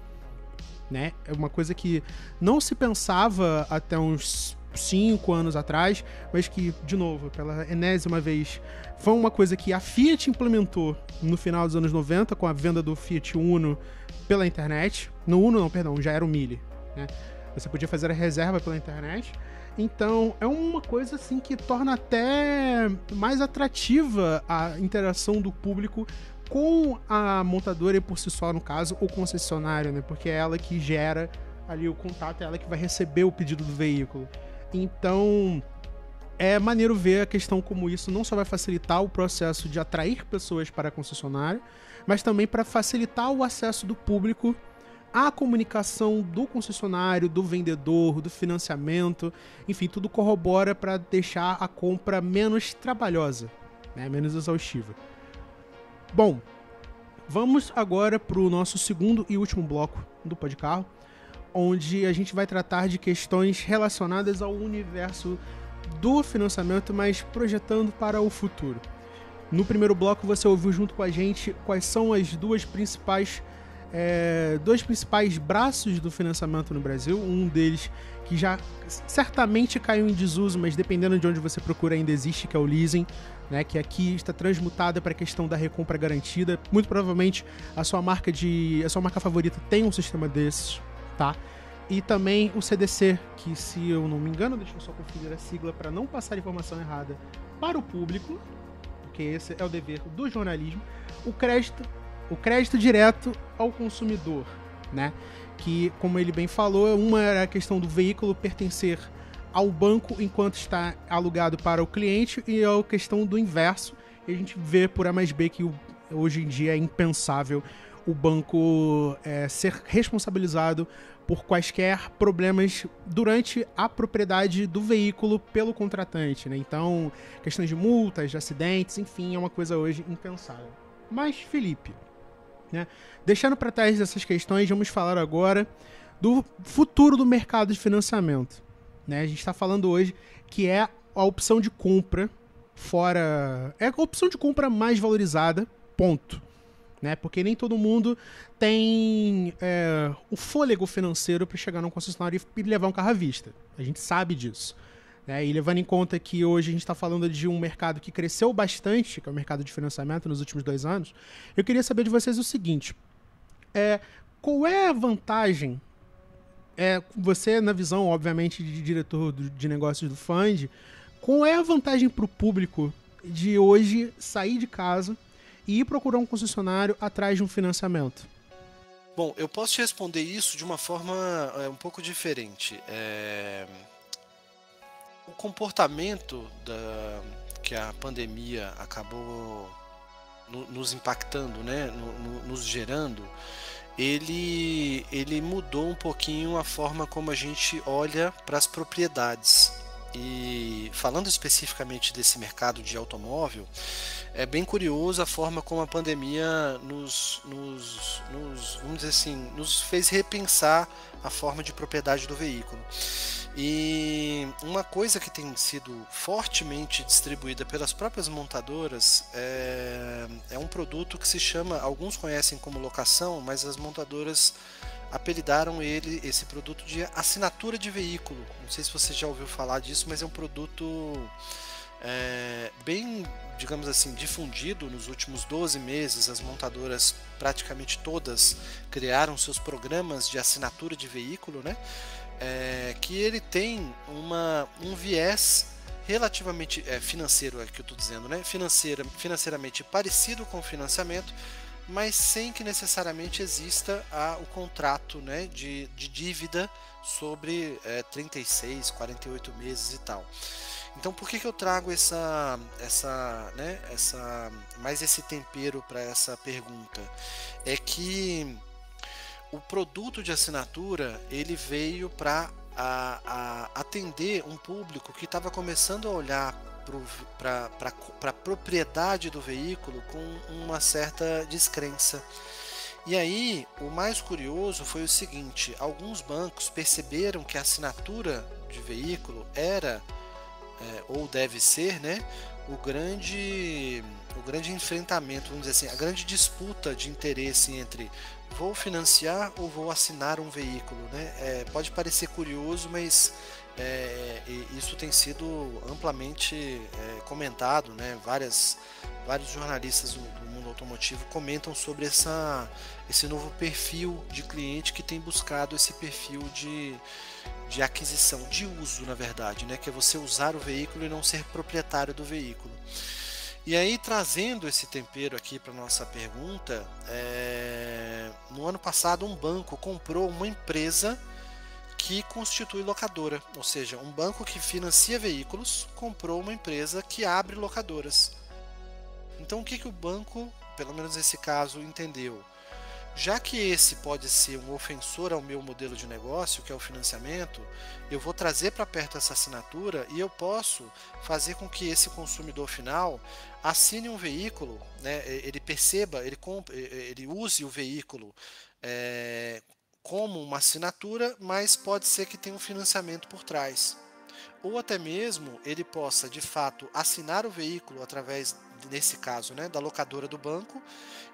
né? É uma coisa que não se pensava até uns 5 anos atrás, mas que, de novo, pela enésima vez, foi uma coisa que a Fiat implementou no final dos anos 90 com a venda do Fiat Uno pela internet. No Uno não, perdão, já era o Mille, né? Você podia fazer a reserva pela internet. Então, é uma coisa assim que torna até mais atrativa a interação do público com a montadora e, por si só, no caso, o concessionário, né? Porque é ela que gera ali o contato, é ela que vai receber o pedido do veículo. Então, é maneiro ver a questão como isso não só vai facilitar o processo de atrair pessoas para a concessionária, mas também para facilitar o acesso do público a comunicação do concessionário, do vendedor, do financiamento, enfim, tudo corrobora para deixar a compra menos trabalhosa, né? Menos exaustiva. Bom, vamos agora para o nosso segundo e último bloco do Podcarro, onde a gente vai tratar de questões relacionadas ao universo do financiamento, mas projetando para o futuro. No primeiro bloco você ouviu junto com a gente quais são as dois principais braços do financiamento no Brasil. Um deles que já certamente caiu em desuso, mas dependendo de onde você procura ainda existe, que é o leasing, né, que aqui está transmutada para a questão da recompra garantida. Muito provavelmente a sua marca favorita tem um sistema desses, tá? E também o CDC, que, se eu não me engano, deixa eu só conferir a sigla para não passar informação errada para o público, porque esse é o dever do jornalismo, o crédito direto ao consumidor, né? Que, como ele bem falou, uma era a questão do veículo pertencer ao banco enquanto está alugado para o cliente, e a questão do inverso. E a gente vê por A mais B que hoje em dia é impensável o banco ser responsabilizado por quaisquer problemas durante a propriedade do veículo pelo contratante, né? Então, questões de multas, de acidentes, enfim, é uma coisa hoje impensável. Mas, Felipe, né, deixando para trás essas questões, vamos falar agora do futuro do mercado de financiamento, né? A gente está falando hoje que é a opção de compra é a opção de compra mais valorizada, ponto. Né? Porque nem todo mundo tem o fôlego financeiro para chegar num concessionário e levar um carro à vista. A gente sabe disso. Né? E levando em conta que hoje a gente está falando de um mercado que cresceu bastante, que é o mercado de financiamento nos últimos 2 anos, eu queria saber de vocês o seguinte: qual é a vantagem, você na visão, obviamente, de diretor de negócios do Fund, qual é a vantagem para o público de hoje sair de casa e ir procurar um concessionário atrás de um financiamento? Bom, eu posso te responder isso de uma forma um pouco diferente. O comportamento que a pandemia acabou nos impactando, né, nos gerando, ele mudou um pouquinho a forma como a gente olha para as propriedades. E falando especificamente desse mercado de automóvel, é bem curioso a forma como a pandemia vamos dizer assim, nos fez repensar a forma de propriedade do veículo. E uma coisa que tem sido fortemente distribuída pelas próprias montadoras é um produto que se chama, alguns conhecem como locação, mas as montadoras apelidaram esse produto de assinatura de veículo. Não sei se você já ouviu falar disso, mas é um produto bem, digamos assim, difundido nos últimos 12 meses. As montadoras, praticamente todas, criaram seus programas de assinatura de veículo, né? Que ele tem um viés relativamente financeiro, é que eu estou dizendo, né? Financeiramente parecido com o financiamento, mas sem que necessariamente exista o contrato, né, de dívida sobre 36, 48 meses e tal. Então, por que eu trago mais esse tempero para essa pergunta? É que o produto de assinatura ele veio para atender um público que estava começando a olhar para a propriedade do veículo com uma certa descrença. E aí, o mais curioso foi o seguinte: alguns bancos perceberam que a assinatura de veículo era, ou deve ser, né, o grande enfrentamento, vamos dizer assim, a grande disputa de interesse entre vou financiar ou vou assinar um veículo, né? Pode parecer curioso, mas isso tem sido amplamente comentado, né? Vários jornalistas do mundo automotivo comentam sobre esse novo perfil de cliente que tem buscado esse perfil de aquisição, de uso, na verdade, né? Que é você usar o veículo e não ser proprietário do veículo. E aí, trazendo esse tempero aqui para nossa pergunta, no ano passado um banco comprou uma empresa que constitui locadora, ou seja, um banco que financia veículos comprou uma empresa que abre locadoras. Então, o que o banco, pelo menos nesse caso, entendeu? já que esse pode ser um ofensor ao meu modelo de negócio, que é o financiamento, eu vou trazer para perto essa assinatura e eu posso fazer com que esse consumidor final assine um veículo, né, ele perceba, ele use o veículo como uma assinatura, mas pode ser que tenha um financiamento por trás. Ou até mesmo ele possa, de fato, assinar o veículo através, nesse caso, né, da locadora do banco,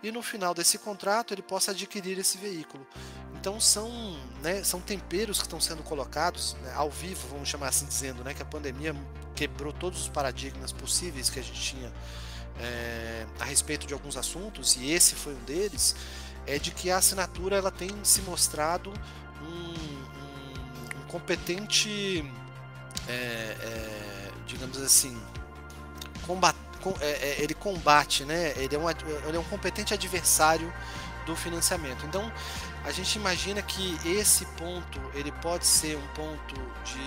e no final desse contrato ele possa adquirir esse veículo. Então são temperos que estão sendo colocados, né, ao vivo, vamos chamar assim, dizendo, né, que a pandemia quebrou todos os paradigmas possíveis que a gente tinha a respeito de alguns assuntos, e esse foi um deles, é de que a assinatura ela tem se mostrado um competente, digamos assim, ele combate, né? Ele é um competente adversário do financiamento. Então, a gente imagina que esse ponto ele pode ser um ponto de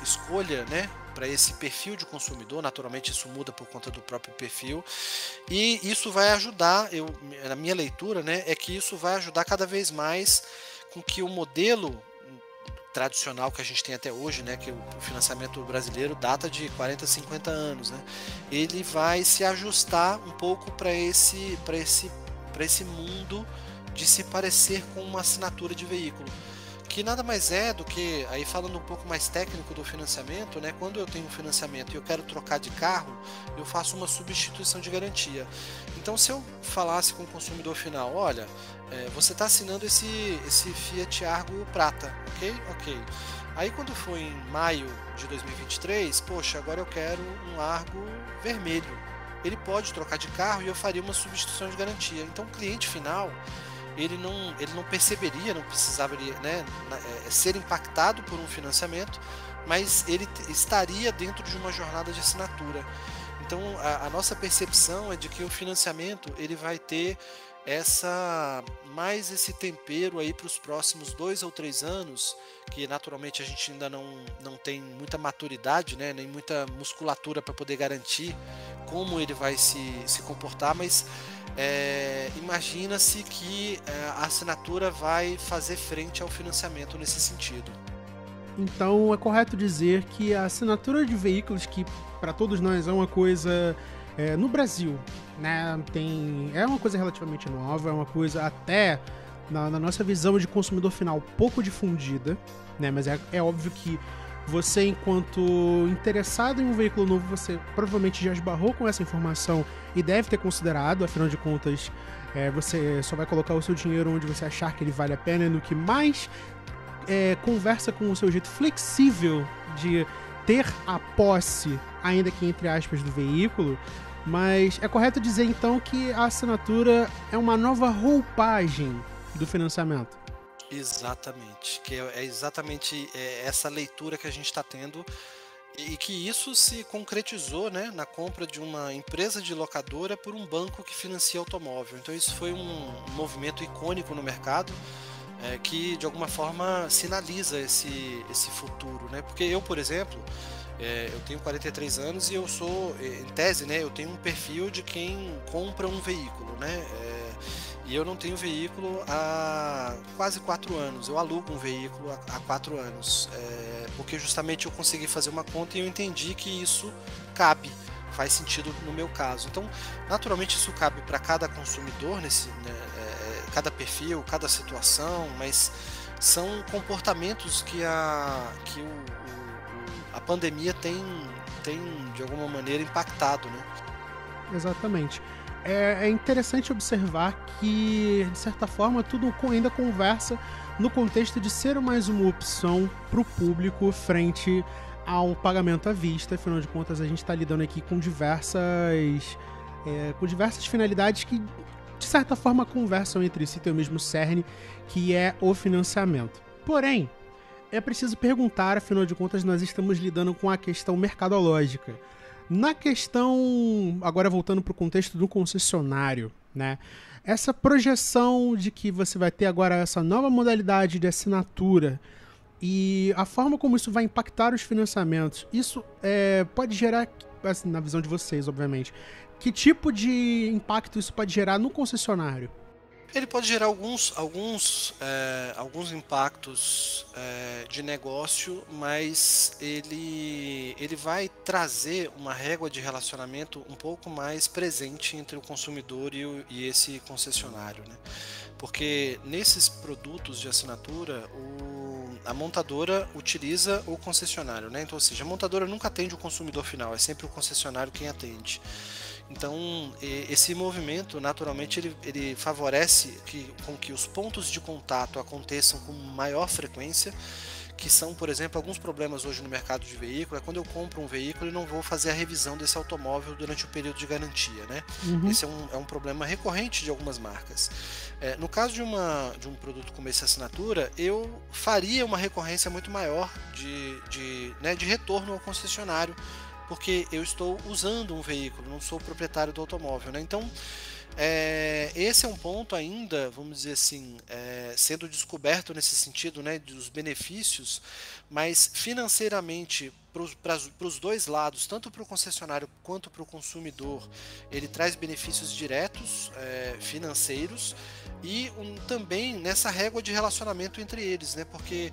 escolha, né, para esse perfil de consumidor. Naturalmente isso muda por conta do próprio perfil, e isso vai ajudar, na minha leitura, né, é que isso vai ajudar cada vez mais com que o modelo tradicional que a gente tem até hoje, né, que o financiamento brasileiro data de 40, 50 anos, né, ele vai se ajustar um pouco para esse mundo de se parecer com uma assinatura de veículo, que nada mais é do que, aí falando um pouco mais técnico do financiamento, né, quando eu tenho um financiamento e eu quero trocar de carro, eu faço uma substituição de garantia. Então, se eu falasse com o consumidor final, olha, você está assinando esse Fiat Argo Prata, ok? Aí quando for em maio de 2023, poxa, agora eu quero um Argo vermelho. Ele pode trocar de carro e eu faria uma substituição de garantia. Então, o cliente final, ele não perceberia, não precisava, né, ser impactado por um financiamento, mas ele estaria dentro de uma jornada de assinatura. Então a nossa percepção é de que o financiamento ele vai ter mais esse tempero aí para os próximos 2 ou 3 anos, que naturalmente a gente ainda não tem muita maturidade, né, nem muita musculatura para poder garantir como ele vai se comportar, mas imagina-se que a assinatura vai fazer frente ao financiamento nesse sentido. Então é correto dizer que a assinatura de veículos, que para todos nós é uma coisa no Brasil, né, é uma coisa relativamente nova, é uma coisa até na nossa visão de consumidor final pouco difundida, né, mas é óbvio que você, enquanto interessado em um veículo novo, você provavelmente já esbarrou com essa informação e deve ter considerado, afinal de contas, você só vai colocar o seu dinheiro onde você achar que ele vale a pena, no que mais conversa com o seu jeito flexível de ter a posse, ainda que entre aspas, do veículo. Mas é correto dizer então que a assinatura é uma nova roupagem do financiamento. Exatamente, que é exatamente essa leitura que a gente está tendo, e que isso se concretizou, né, na compra de uma empresa de locadora por um banco que financia automóvel. Então isso foi um movimento icônico no mercado, que de alguma forma sinaliza esse futuro, né? Porque eu, por exemplo, eu tenho 43 anos e eu sou, em tese, né, eu tenho um perfil de quem compra um veículo, né? E eu não tenho veículo há quase 4 anos. Eu alugo um veículo há 4 anos, porque justamente eu consegui fazer uma conta e eu entendi que isso faz sentido no meu caso. Então, naturalmente isso cabe para cada consumidor, cada perfil, cada situação, mas são comportamentos que a pandemia tem de alguma maneira impactado, né? Exatamente. É interessante observar que, de certa forma, tudo ainda conversa no contexto de ser mais uma opção para o público frente ao pagamento à vista. Afinal de contas, a gente está lidando aqui com diversas finalidades que, de certa forma, conversam entre si, tem o mesmo cerne, que é o financiamento. Porém, é preciso perguntar, afinal de contas, nós estamos lidando com a questão mercadológica. Na questão, agora voltando para o contexto do concessionário, né? Essa projeção de que você vai ter agora essa nova modalidade de assinatura E a forma como isso vai impactar os financiamentos, isso pode gerar, assim, na visão de vocês, obviamente, que tipo de impacto isso pode gerar no concessionário? Ele pode gerar alguns impactos de negócio, mas ele vai trazer uma régua de relacionamento um pouco mais presente entre o consumidor e esse concessionário, né? Porque nesses produtos de assinatura, a montadora utiliza o concessionário, né? Então, ou seja, a montadora nunca atende o consumidor final, é sempre o concessionário quem atende. Então, esse movimento, naturalmente, ele favorece com que os pontos de contato aconteçam com maior frequência, que são, por exemplo, alguns problemas hoje no mercado de veículo. É quando eu compro um veículo e não vou fazer a revisão desse automóvel durante o período de garantia, né? Uhum. Esse é um problema recorrente de algumas marcas. No caso de um produto como esse assinatura, eu faria uma recorrência muito maior de retorno ao concessionário, porque eu estou usando um veículo, não sou o proprietário do automóvel, né? Então, esse é um ponto ainda, vamos dizer assim, sendo descoberto nesse sentido, né, dos benefícios, mas financeiramente, para os dois lados, tanto para o concessionário quanto para o consumidor, ele traz benefícios diretos, financeiros, e também nessa régua de relacionamento entre eles, né? Porque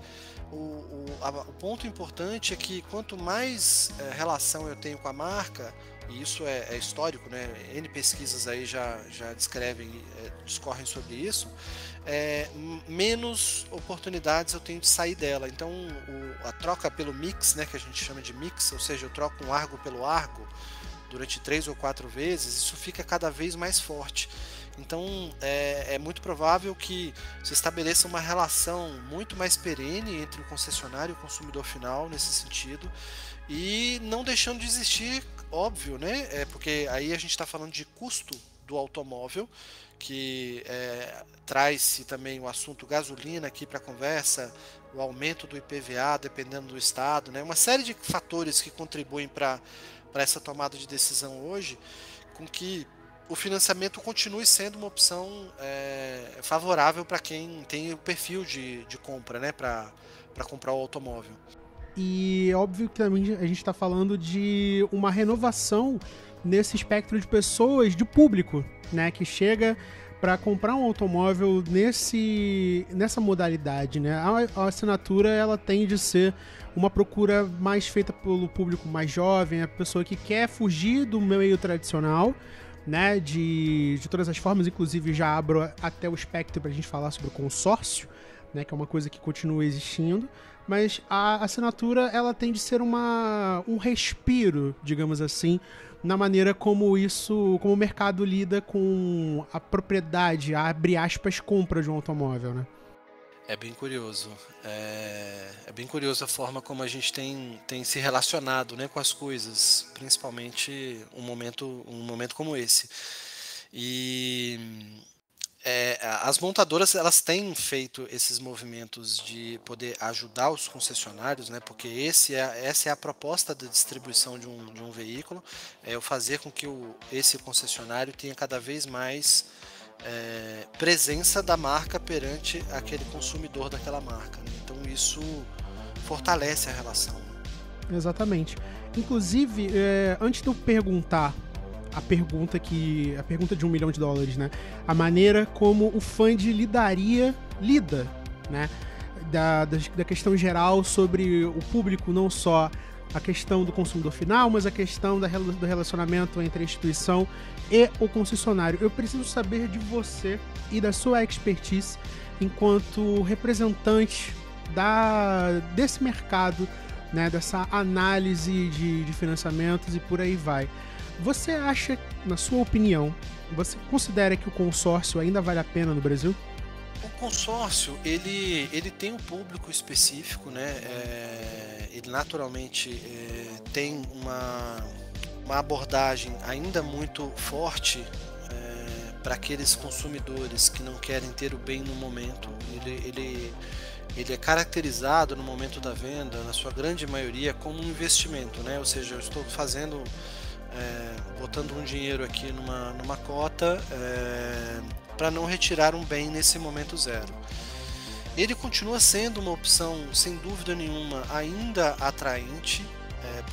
o ponto importante é que quanto mais relação eu tenho com a marca, e isso é histórico, né? N pesquisas aí já descrevem, discorrem sobre isso, menos oportunidades eu tenho de sair dela. Então a troca pelo mix, né, que a gente chama de mix, ou seja, eu troco um Argo pelo Argo durante 3 ou 4 vezes, isso fica cada vez mais forte. Então é muito provável que se estabeleça uma relação muito mais perene entre o concessionário e o consumidor final nesse sentido, e não deixando de existir, óbvio, né? Porque aí a gente está falando de custo do automóvel, que traz-se também o assunto gasolina aqui para a conversa, o aumento do IPVA dependendo do estado, né? Uma série de fatores que contribuem para essa tomada de decisão hoje, com que o financiamento continue sendo uma opção favorável para quem tem o perfil de compra, né, para comprar o automóvel. E óbvio que também a gente está falando de uma renovação nesse espectro de pessoas, de público, né, que chega para comprar um automóvel nessa modalidade, né? A assinatura, ela tende a ser uma procura mais feita pelo público mais jovem, a pessoa que quer fugir do meio tradicional, né, de todas as formas. Inclusive já abro até o espectro para a gente falar sobre o consórcio, né, que é uma coisa que continua existindo, mas a assinatura, ela tende a ser um respiro, digamos assim, na maneira como o mercado lida com a propriedade, a, abre aspas, compra de um automóvel, né? É bem curioso. É bem curioso a forma como a gente tem se relacionado, né, com as coisas, principalmente um momento como esse. E as montadoras, elas têm feito esses movimentos de poder ajudar os concessionários, né, porque essa é a proposta da distribuição de um veículo, é o fazer com que esse concessionário tenha cada vez mais presença da marca perante aquele consumidor daquela marca, né? Então isso fortalece a relação. Exatamente. Inclusive, antes de eu perguntar a pergunta de $1 milhão, né? A maneira como o Fund lida, né? Da questão geral sobre o público, não só a questão do consumidor final, mas a questão do relacionamento entre a instituição e o concessionário. Eu preciso saber de você e da sua expertise enquanto representante desse mercado, né, dessa análise de financiamentos e por aí vai. Você acha, na sua opinião, você considera que o consórcio ainda vale a pena no Brasil? O consórcio, ele tem um público específico, né? Ele naturalmente tem uma abordagem ainda muito forte para aqueles consumidores que não querem ter o bem no momento. Ele é caracterizado no momento da venda, na sua grande maioria, como um investimento, né? Ou seja, eu estou botando um dinheiro aqui numa cota para não retirar um bem nesse momento zero. Ele continua sendo uma opção, sem dúvida nenhuma, ainda atraente,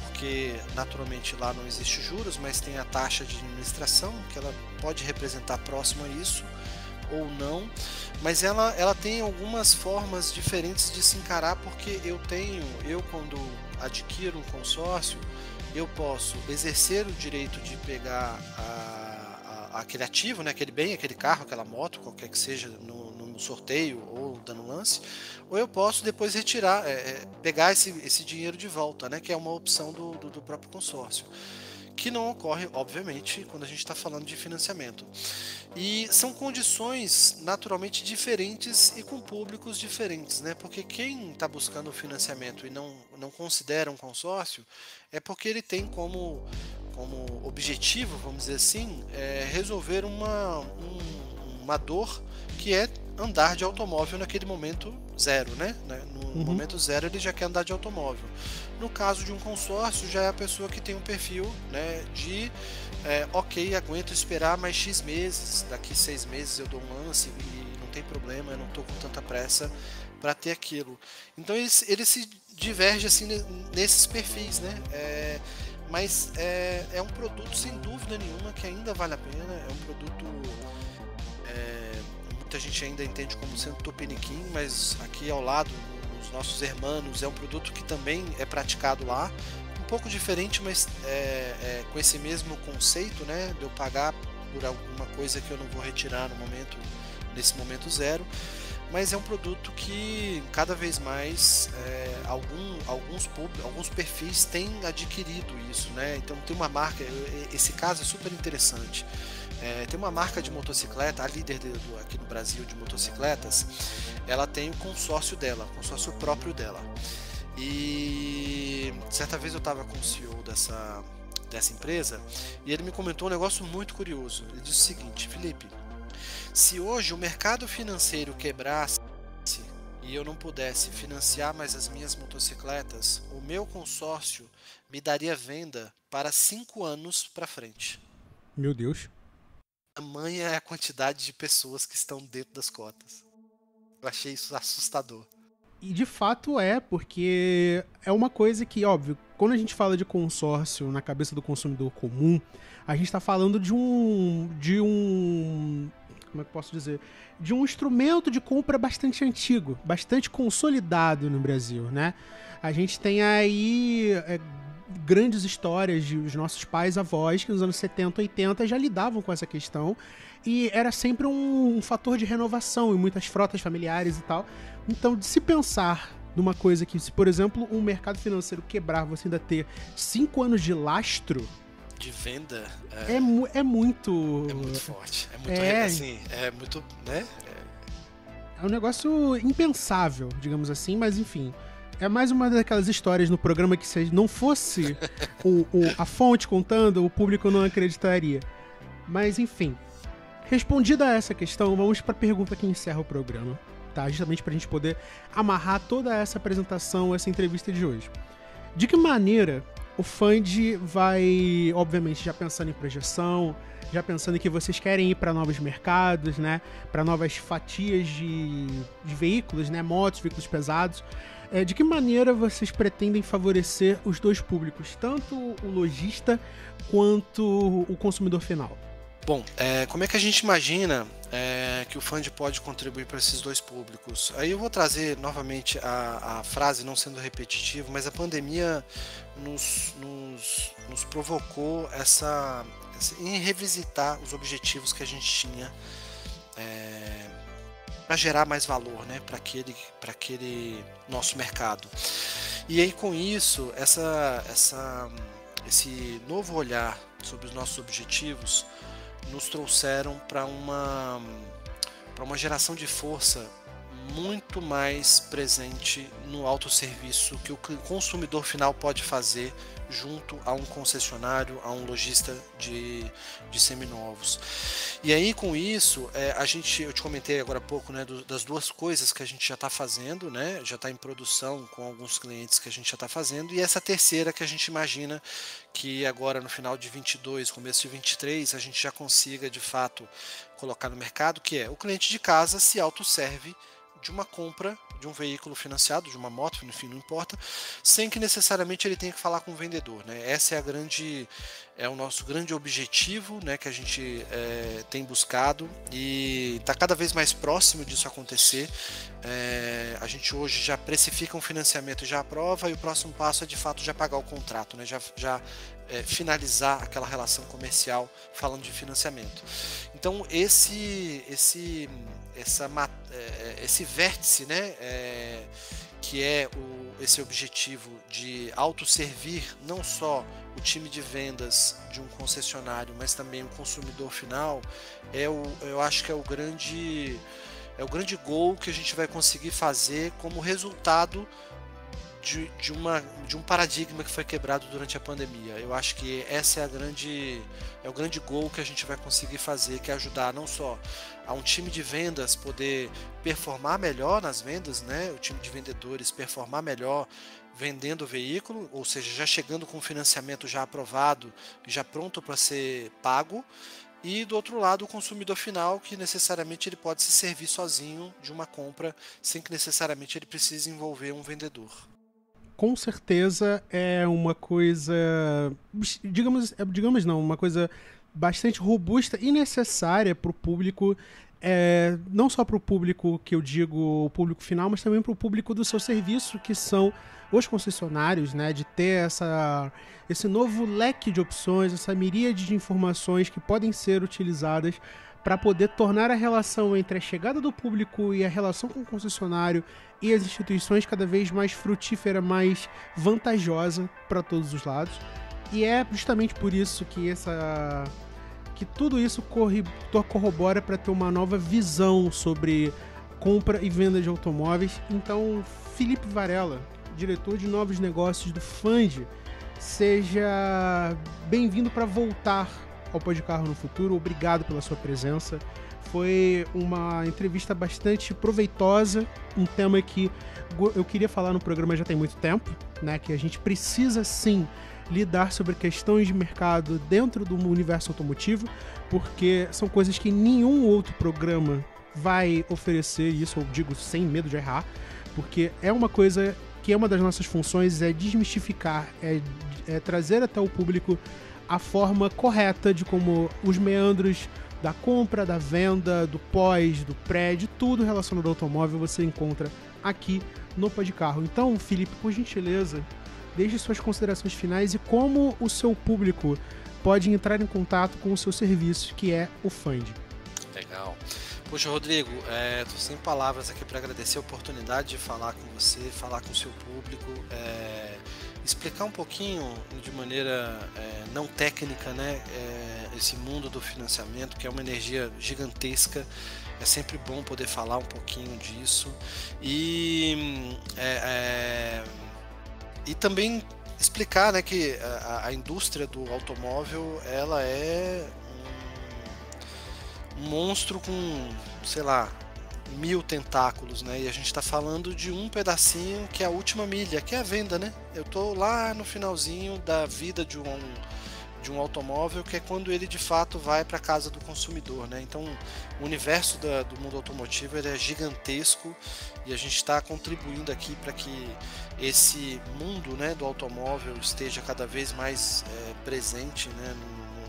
porque naturalmente lá não existe juros, mas tem a taxa de administração, que ela pode representar próximo a isso ou não, mas ela tem algumas formas diferentes de se encarar, porque eu quando adquiro um consórcio, eu posso exercer o direito de pegar aquele ativo, né, aquele bem, aquele carro, aquela moto, qualquer que seja, no sorteio ou dando lance, ou eu posso depois retirar, pegar esse dinheiro de volta, né, que é uma opção do próprio consórcio, que não ocorre, obviamente, quando a gente está falando de financiamento. E são condições naturalmente diferentes e com públicos diferentes, né? Porque quem está buscando financiamento e não considera um consórcio é porque ele tem como objetivo, vamos dizer assim, resolver uma dor que é andar de automóvel naquele momento zero, né? No momento zero ele já quer andar de automóvel. No caso de um consórcio, já é a pessoa que tem um perfil, né, de ok, aguento esperar mais X meses, daqui 6 meses eu dou um lance e não tem problema, eu não estou com tanta pressa para ter aquilo. Então ele se diverge assim nesses perfis, né? Mas é um produto sem dúvida nenhuma que ainda vale a pena, é um produto muita gente ainda entende como sendo tupiniquim, mas aqui ao lado, nos nossos hermanos, é um produto que também é praticado lá, um pouco diferente, mas com esse mesmo conceito, né, de eu pagar por alguma coisa que eu não vou retirar nesse momento zero, mas é um produto que cada vez mais alguns perfis têm adquirido isso, né? Então tem uma marca, esse caso é super interessante. Tem uma marca de motocicleta, a líder aqui no Brasil de motocicletas, ela tem o consórcio dela, o consórcio próprio dela. E certa vez eu estava com o CEO dessa empresa e ele me comentou um negócio muito curioso. Ele disse o seguinte: Felipe, se hoje o mercado financeiro quebrasse e eu não pudesse financiar mais as minhas motocicletas, o meu consórcio me daria venda para 5 anos para frente. Meu Deus. Tamanha é a quantidade de pessoas que estão dentro das cotas. Eu achei isso assustador. E de fato porque é uma coisa que, óbvio, quando a gente fala de consórcio na cabeça do consumidor comum, a gente está falando de um como é que eu posso dizer? De um instrumento de compra bastante antigo, bastante consolidado no Brasil, né? A gente tem aí grandes histórias de os nossos pais, avós, que nos anos 70, 80 já lidavam com essa questão, e era sempre um fator de renovação em muitas frotas familiares e tal. Então, de se pensar numa coisa que, se, por exemplo, um mercado financeiro quebrar, você ainda ter 5 anos de lastro de venda é muito... É muito forte. É muito, né? É um negócio impensável, digamos assim, mas enfim. É mais uma daquelas histórias no programa que se não fosse a fonte contando, o público não acreditaria. Mas enfim. Respondida essa questão, vamos para a pergunta que encerra o programa, tá? Justamente para a gente poder amarrar toda essa apresentação, essa entrevista de hoje. De que maneira o Fund vai, obviamente, já pensando em projeção, já pensando que vocês querem ir para novos mercados, né? Para novas fatias de veículos, né? Motos, veículos pesados. De que maneira vocês pretendem favorecer os dois públicos, tanto o lojista quanto o consumidor final? Bom, como é que a gente imagina que o Fund pode contribuir para esses dois públicos? Aí eu vou trazer novamente a frase, não sendo repetitivo, mas a pandemia nos provocou em revisitar os objetivos que a gente tinha para gerar mais valor, né, para aquele nosso mercado. E aí com isso, esse novo olhar sobre os nossos objetivos nos trouxeram para uma geração de força muito mais presente no autosserviço que o consumidor final pode fazer junto a um concessionário, a um lojista de seminovos. E aí com isso, eu te comentei agora há pouco, né, das duas coisas que a gente já está fazendo, né, já está em produção com alguns clientes que a gente já está fazendo, e essa terceira que a gente imagina que agora no final de 22, começo de 23, a gente já consiga de fato colocar no mercado, que é o cliente de casa se autosserve de uma compra de um veículo financiado, de uma moto, enfim, não importa, sem que necessariamente ele tenha que falar com o vendedor, né? Essa é o nosso grande objetivo, né, que a gente tem buscado e está cada vez mais próximo disso acontecer. A gente hoje já precifica um financiamento e já aprova, e o próximo passo é de fato já pagar o contrato, né? Já finalizar aquela relação comercial falando de financiamento. Então esse vértice, né, que é esse objetivo de autosservir não só o time de vendas de um concessionário, mas também o consumidor final, eu acho que é o grande goal que a gente vai conseguir fazer como resultado de um paradigma que foi quebrado durante a pandemia. Eu acho que essa é o grande goal que a gente vai conseguir fazer, que é ajudar não só a um time de vendas poder performar melhor nas vendas, né? O time de vendedores performar melhor vendendo o veículo, ou seja, já chegando com o financiamento já aprovado, já pronto para ser pago, e do outro lado o consumidor final, que necessariamente ele pode se servir sozinho de uma compra, sem que necessariamente ele precise envolver um vendedor. Com certeza é uma coisa, digamos não, uma coisa bastante robusta e necessária para o público, não só para o público que eu digo o público final, mas também para o público do seu serviço, que são os concessionários, né, de ter esse novo leque de opções, essa miríade de informações que podem ser utilizadas para poder tornar a relação entre a chegada do público e a relação com o concessionário e as instituições cada vez mais frutífera, mais vantajosa para todos os lados. E é justamente por isso que tudo isso corrobora para ter uma nova visão sobre compra e venda de automóveis. Então, Felipe Varela, diretor de novos negócios do Fand, seja bem-vindo para voltar ao Pode Carro no Futuro. Obrigado pela sua presença. Foi uma entrevista bastante proveitosa, um tema que eu queria falar no programa já tem muito tempo, né? Que a gente precisa sim lidar sobre questões de mercado dentro do universo automotivo, porque são coisas que nenhum outro programa vai oferecer, isso eu digo sem medo de errar, porque é uma coisa que é uma das nossas funções, é desmistificar, é trazer até o público a forma correta de como os meandros da compra, da venda, do pós, do pré, de tudo relacionado ao automóvel você encontra aqui no Pode Carro. Então, Felipe, por gentileza, deixe suas considerações finais e como o seu público pode entrar em contato com o seu serviço, que é o Fand. Legal. Poxa, Rodrigo, tô sem palavras aqui para agradecer a oportunidade de falar com você, falar com o seu público, explicar um pouquinho de maneira não técnica, né, esse mundo do financiamento, que é uma energia gigantesca. É sempre bom poder falar um pouquinho disso e também explicar, né, que a indústria do automóvel ela é um monstro com, sei lá, 1000 tentáculos, né? E a gente está falando de um pedacinho que é a última milha, que é a venda, né? Eu tô lá no finalzinho da vida de um automóvel, que é quando ele de fato vai para a casa do consumidor, né? Então o universo do mundo automotivo ele é gigantesco e a gente está contribuindo aqui para que esse mundo, né, do automóvel esteja cada vez mais presente, né,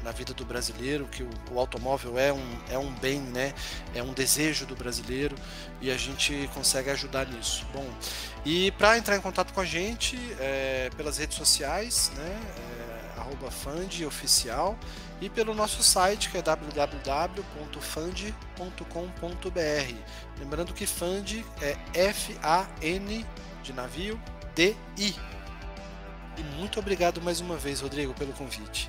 na vida do brasileiro, que o automóvel é um bem, né? É um desejo do brasileiro e a gente consegue ajudar nisso. Bom, e para entrar em contato com a gente pelas redes sociais, né? @fandoficial e pelo nosso site, que é www.fand.com.br. Lembrando que Fand é F-A-N de navio, D-I. E muito obrigado mais uma vez, Rodrigo, pelo convite.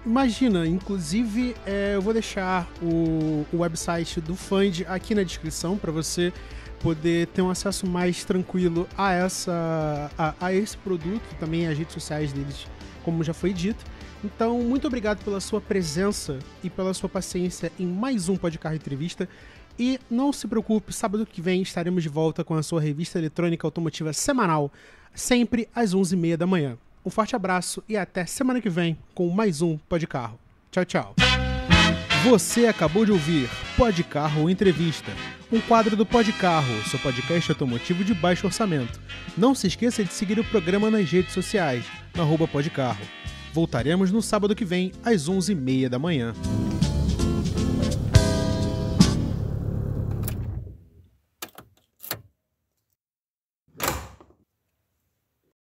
Imagina, inclusive eu vou deixar o website do Fand aqui na descrição para você poder ter um acesso mais tranquilo a esse produto, também as redes sociais deles, como já foi dito. Então, muito obrigado pela sua presença e pela sua paciência em mais um Pode Carro Entrevista. E não se preocupe, sábado que vem estaremos de volta com a sua revista eletrônica automotiva semanal, sempre às 11h30 da manhã. Um forte abraço e até semana que vem com mais um Pode Carro. Tchau, tchau. Você acabou de ouvir Pode Carro Entrevista, um quadro do Podcarro, seu podcast automotivo de baixo orçamento. Não se esqueça de seguir o programa nas redes sociais, no @podcarro. Voltaremos no sábado que vem, às 11h30 da manhã.